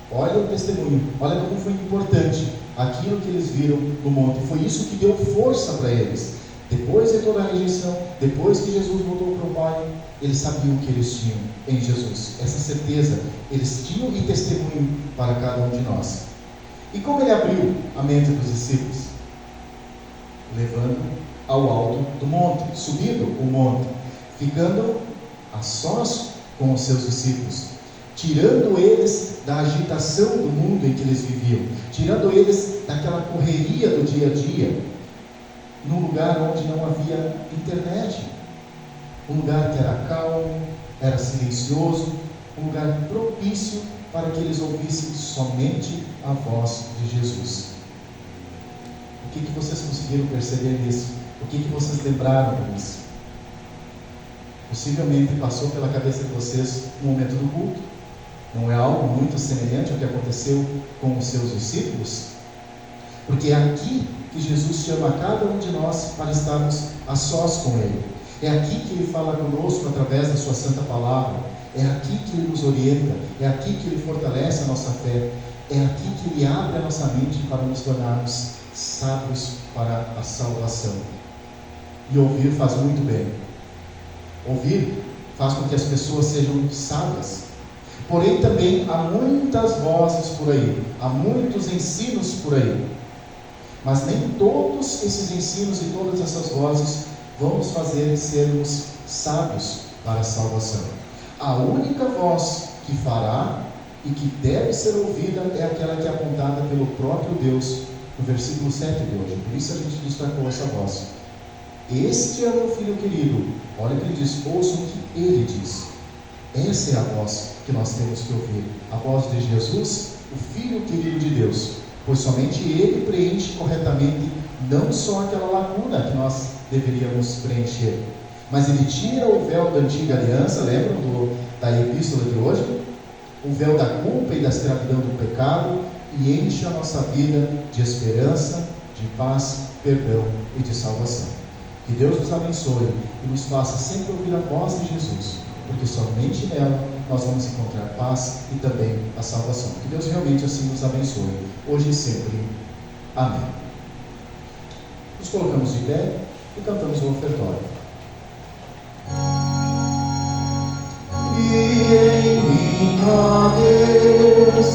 Olha o testemunho, olha como foi importante aquilo que eles viram no monte. Foi isso que deu força para eles. Depois de toda a rejeição, depois que Jesus voltou para o Pai, eles sabiam o que eles tinham em Jesus. Essa certeza eles tinham e testemunho para cada um de nós. E como ele abriu a mente dos discípulos? Levando ao alto do monte, subindo o monte, ficando a sós com os seus discípulos, tirando eles da agitação do mundo em que eles viviam, tirando eles daquela correria do dia a dia, num lugar onde não havia internet, um lugar que era calmo, era silencioso, um lugar propício para que eles ouvissem somente a voz de Jesus. O que vocês conseguiram perceber nisso? O que vocês lembraram disso? Possivelmente passou pela cabeça de vocês no momento do culto. Não é algo muito semelhante ao que aconteceu com os seus discípulos? Porque é aqui que Jesus chama cada um de nós para estarmos a sós com Ele. É aqui que Ele fala conosco através da Sua Santa Palavra. É aqui que Ele nos orienta. É aqui que Ele fortalece a nossa fé. É aqui que Ele abre a nossa mente para nos tornarmos sábios para a salvação. E ouvir faz muito bem. Ouvir faz com que as pessoas sejam sábias. Porém também há muitas vozes por aí. Há muitos ensinos por aí. Mas nem todos esses ensinos e todas essas vozes vão nos fazer sermos sábios para a salvação. A única voz que fará e que deve ser ouvida é aquela que é apontada pelo próprio Deus, no versículo 7 de hoje. Por isso a gente destacou essa voz. Este é o meu filho querido. Olha o que ele diz, ouçam o que ele diz. Essa é a voz que nós temos que ouvir. A voz de Jesus, o Filho querido de Deus. Pois somente Ele preenche corretamente não só aquela lacuna que nós deveríamos preencher, mas Ele tira o véu da antiga aliança, lembram da epístola de hoje? O véu da culpa e da escravidão do pecado, e enche a nossa vida de esperança, de paz, perdão e de salvação. Que Deus nos abençoe e nos faça sempre ouvir a voz de Jesus, porque somente nela nós vamos encontrar paz e também a salvação. Que Deus realmente assim nos abençoe, hoje e sempre. Amém. Nos colocamos de pé e cantamos o ofertório. E em mim, ó Deus,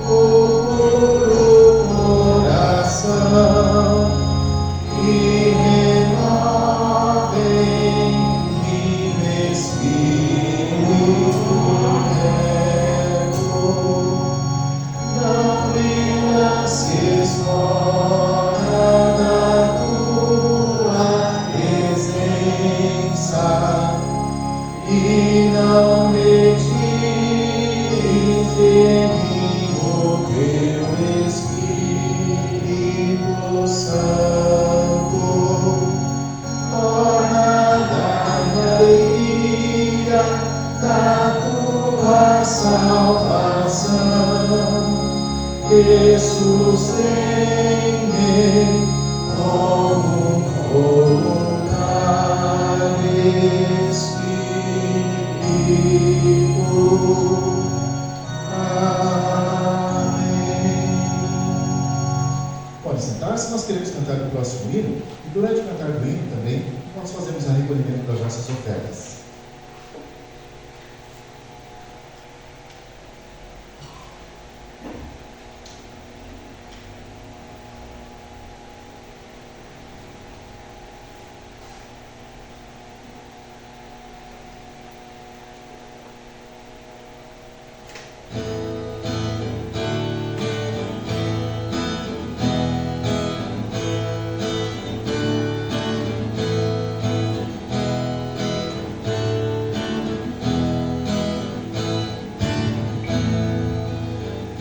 o coração, e renova em mim espírito reto. Não me lances fora da tua presença, e não me tires de mim o teu Espírito Santo. Torna da alegria da tua salvação, e sustém-me como um voluntário Espírito. Amém. Pode sentar-se, nós queremos cantar o próximo hino, e durante o cantar do hino também, nós fazemos a recolhimento das nossas ofertas.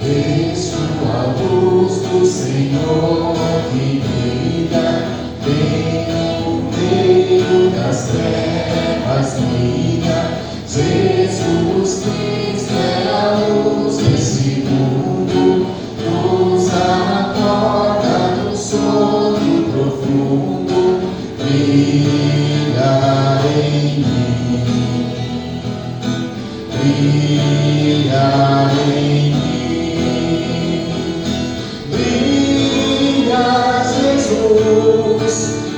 Vejo a luz do Senhor que brilha bem no meio das trevas minha. Jesus Cristo é a luz desse mundo, nos acorda no sono profundo. Brilha em mim, brilha em mim.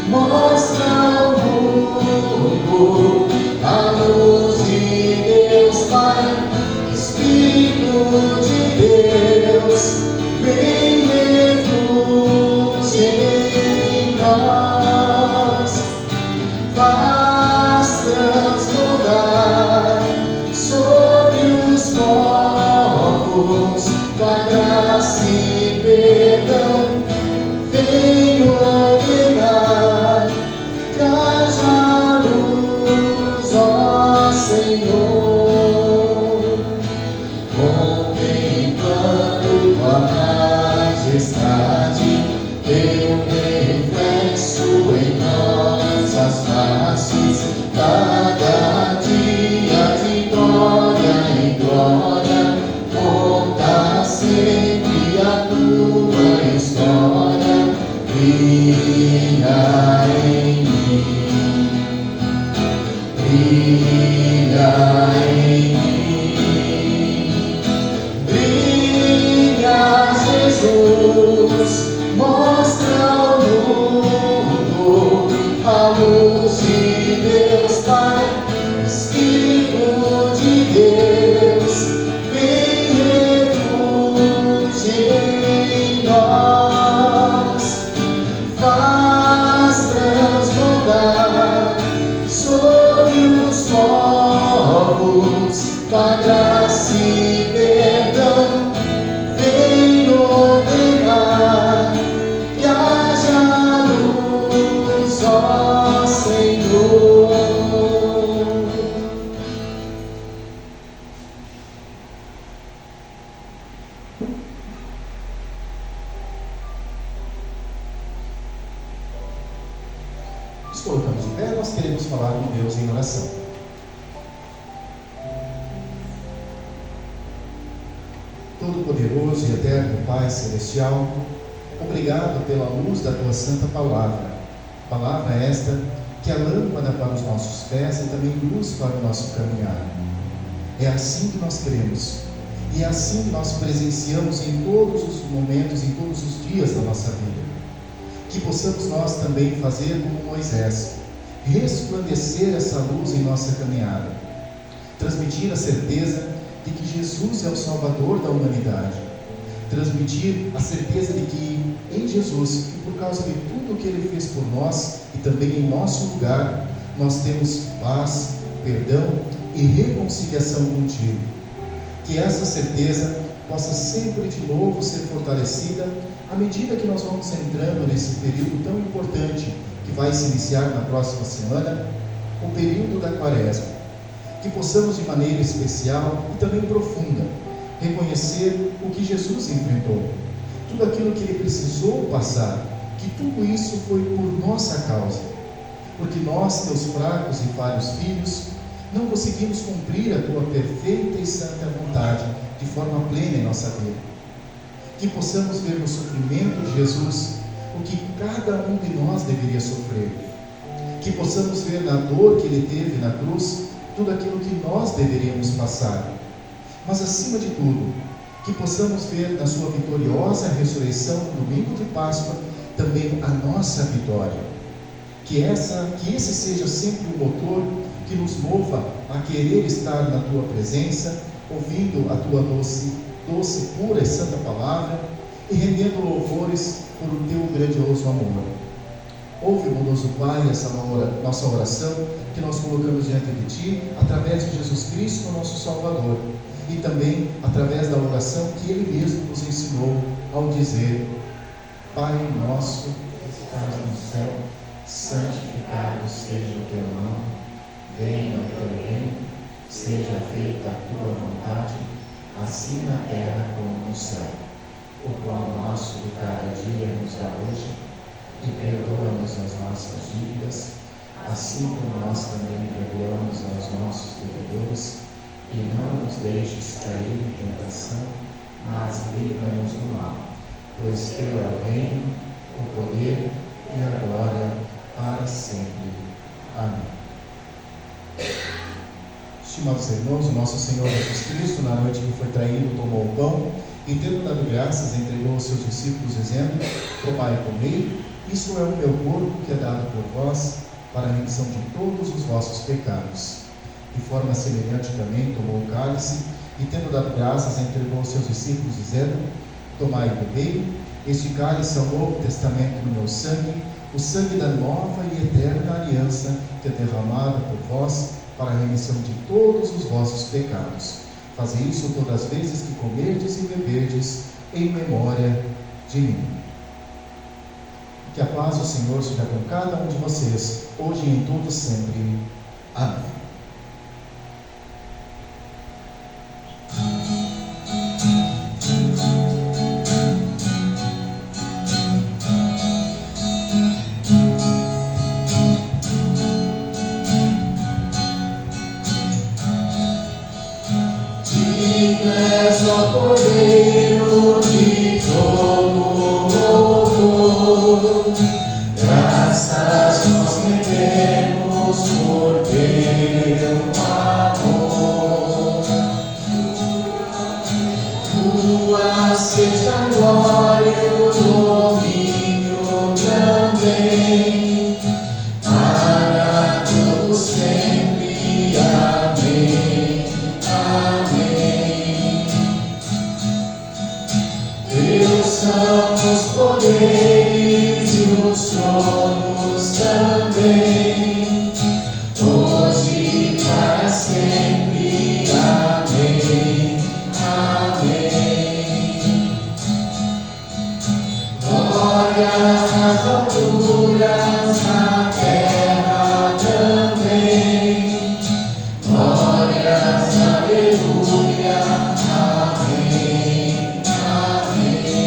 Mostra ao mundo a luz de Deus Pai, Espírito de Deus, vem refúgio em nós, faz transbordar sobre os povos tua graça e perdão. Vem ordenar, traz a luz, ó Senhor, contemplando tua majestade, teu reflexo em nossas faces, cada dia de glória em glória, conta sempre a tua história. Brilha em mim, Nos colocamos de pé, nós queremos falar com Deus em oração. Todo-Poderoso e eterno Pai Celestial, obrigado pela luz da Tua Santa Palavra. Palavra esta que é lâmpada para os nossos pés e também luz para o nosso caminhar. É assim que nós cremos. E é assim que nós presenciamos em todos os momentos, em todos os dias da nossa vida. Que possamos nós também fazer como Moisés, resplandecer essa luz em nossa caminhada, transmitir a certeza de que Jesus é o Salvador da humanidade, transmitir a certeza de que em Jesus, e por causa de tudo o que Ele fez por nós e também em nosso lugar, nós temos paz, perdão e reconciliação contigo. Que essa certeza possa sempre de novo ser fortalecida à medida que nós vamos entrando nesse período tão importante que vai se iniciar na próxima semana, o período da Quaresma. Que possamos de maneira especial e também profunda reconhecer o que Jesus enfrentou, tudo aquilo que Ele precisou passar, que tudo isso foi por nossa causa, porque nós, Teus fracos e falhos filhos, não conseguimos cumprir a Tua perfeita e santa vontade de forma plena em nossa vida. Que possamos ver no sofrimento de Jesus o que cada um de nós deveria sofrer. Que possamos ver na dor que Ele teve na cruz tudo aquilo que nós deveríamos passar. Mas acima de tudo, que possamos ver na Sua vitoriosa ressurreição no domingo de Páscoa também a nossa vitória. Que esse seja sempre o motor que nos mova a querer estar na Tua presença, ouvindo a Tua doce, pura e santa palavra e rendendo louvores por o Teu grandioso amor. Ouve, bondoso Pai, essa nossa oração que nós colocamos diante de Ti, através de Jesus Cristo, nosso Salvador, e também através da oração que Ele mesmo nos ensinou ao dizer: Pai nosso que estás no céu, santificado seja o Teu nome, venha o Teu reino, seja feita a Tua vontade, assim na terra como no céu. O pão nosso de cada dia nos dá hoje, e perdoa-nos as nossas dívidas, assim como nós também perdoamos aos nossos devedores, e não nos deixes cair em tentação, mas livra-nos do mal, pois Teu é o reino, o poder e a glória para sempre. Amém. Estimados irmãos, o nosso Senhor Jesus Cristo, na noite que foi traído, tomou o pão e, tendo dado graças, entregou aos seus discípulos, dizendo: Tomai e comei, isso é o meu corpo que é dado por vós para a remissão de todos os vossos pecados. De forma semelhante também tomou o cálice e, tendo dado graças, entregou aos seus discípulos, dizendo: Tomai e bebei, este cálice é o novo testamento no meu sangue, o sangue da nova e eterna aliança que é derramada por vós para a remissão de todos os vossos pecados. Fazei isso todas as vezes que comerdes e beberdes, em memória de mim. Que a paz do Senhor seja com cada um de vocês, hoje e em todo sempre. Amém. Graças nós rendemos por Deus. seja a glória e o domínio também, para todos sempre. Amém, amém. Deus são os poderes e os tronos também, hoje e para sempre. Amém, amém. Glórias nas alturas, na terra também. Glórias, aleluia. Amém, amém.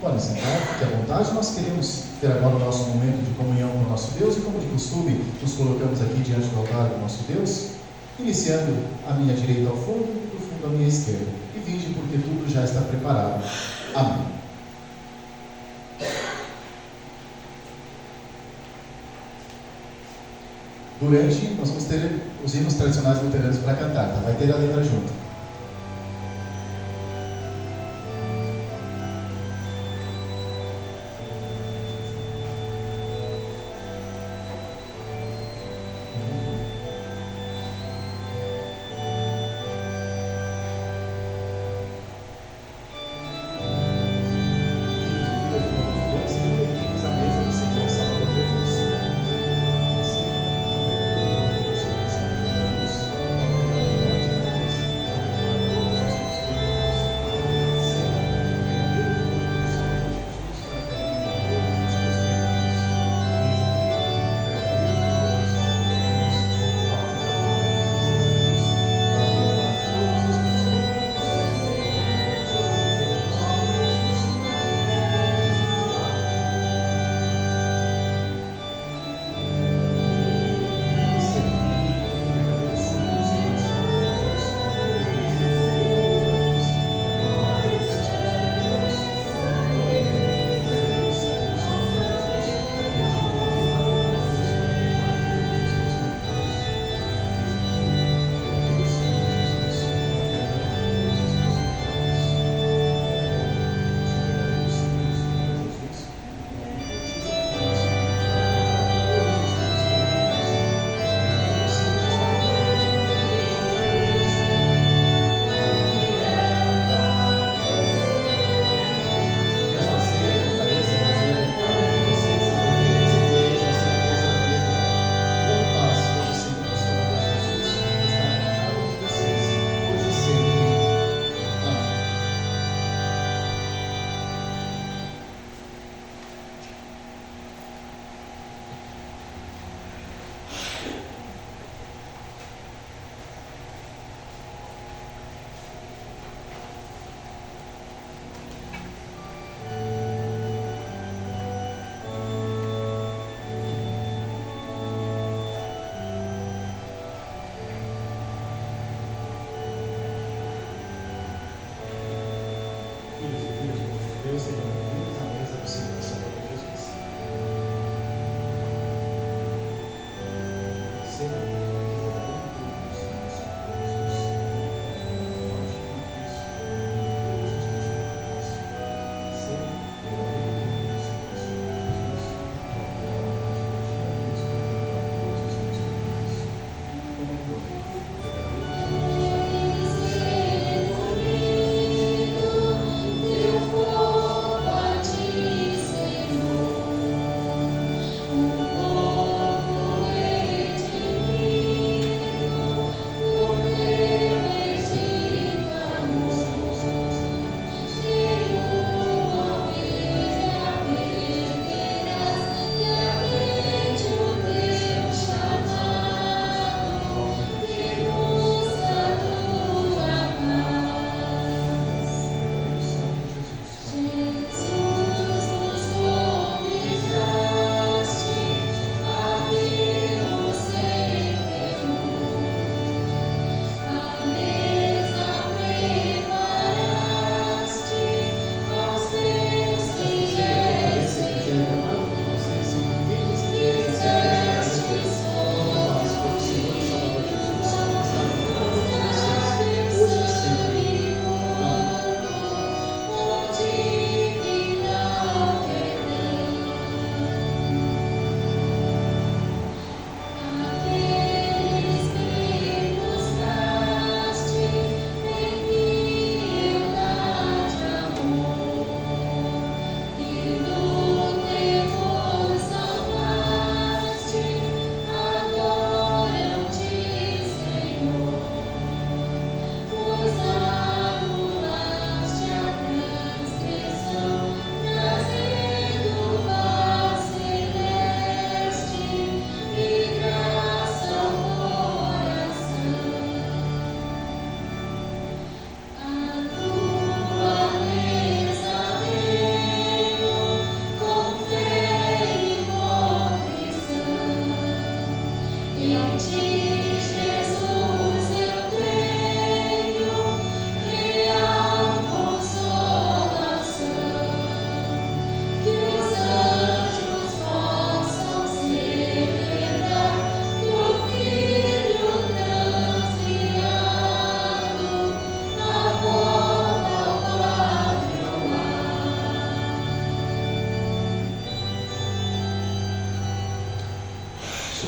Pode sentar, fique à vontade. Nós queremos ter agora o nosso momento de comunhão com o nosso Deus e, como de costume, nos colocamos aqui diante do altar do nosso Deus, iniciando à minha direita ao fundo, do fundo à minha esquerda. E vinde, porque tudo já está preparado. Amém. Nós vamos ter os hinos tradicionais luteranos para cantar, tá? Vai ter a letra junto.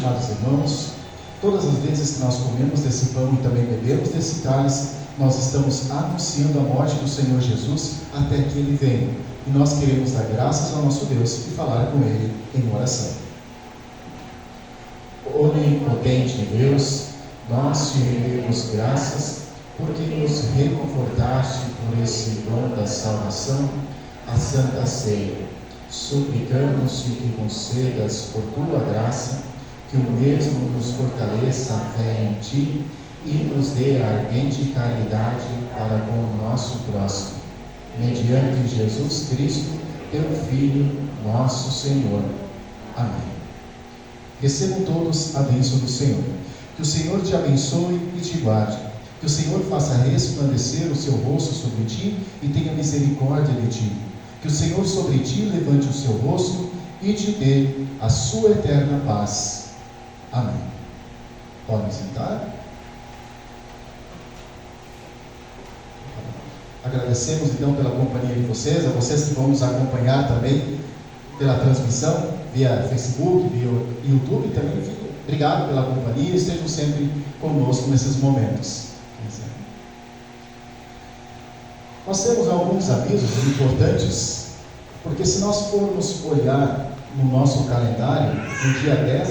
estimados irmãos, todas as vezes que nós comemos desse pão e também bebemos desse cálice, nós estamos anunciando a morte do Senhor Jesus até que Ele venha. E nós queremos dar graças ao nosso Deus e falar com Ele em oração. Onipotente Deus, nós te rendemos graças porque nos reconfortaste por esse dom da salvação, a Santa Ceia. Suplicamos-te que concedas por tua graça que o mesmo nos fortaleça a fé em ti e nos dê a ardente caridade para com o nosso próximo. Mediante Jesus Cristo, teu Filho, nosso Senhor. Amém. Recebam todos a bênção do Senhor. Que o Senhor te abençoe e te guarde. Que o Senhor faça resplandecer o seu rosto sobre ti e tenha misericórdia de ti. Que o Senhor sobre ti levante o seu rosto e te dê a sua eterna paz. Amém. Podem sentar. Agradecemos então pela companhia de vocês, a vocês que vão nos acompanhar também pela transmissão, via Facebook, via YouTube também. Obrigado pela companhia, estejam sempre conosco nesses momentos. Nós temos alguns avisos importantes, porque se nós formos olhar no nosso calendário, no dia 10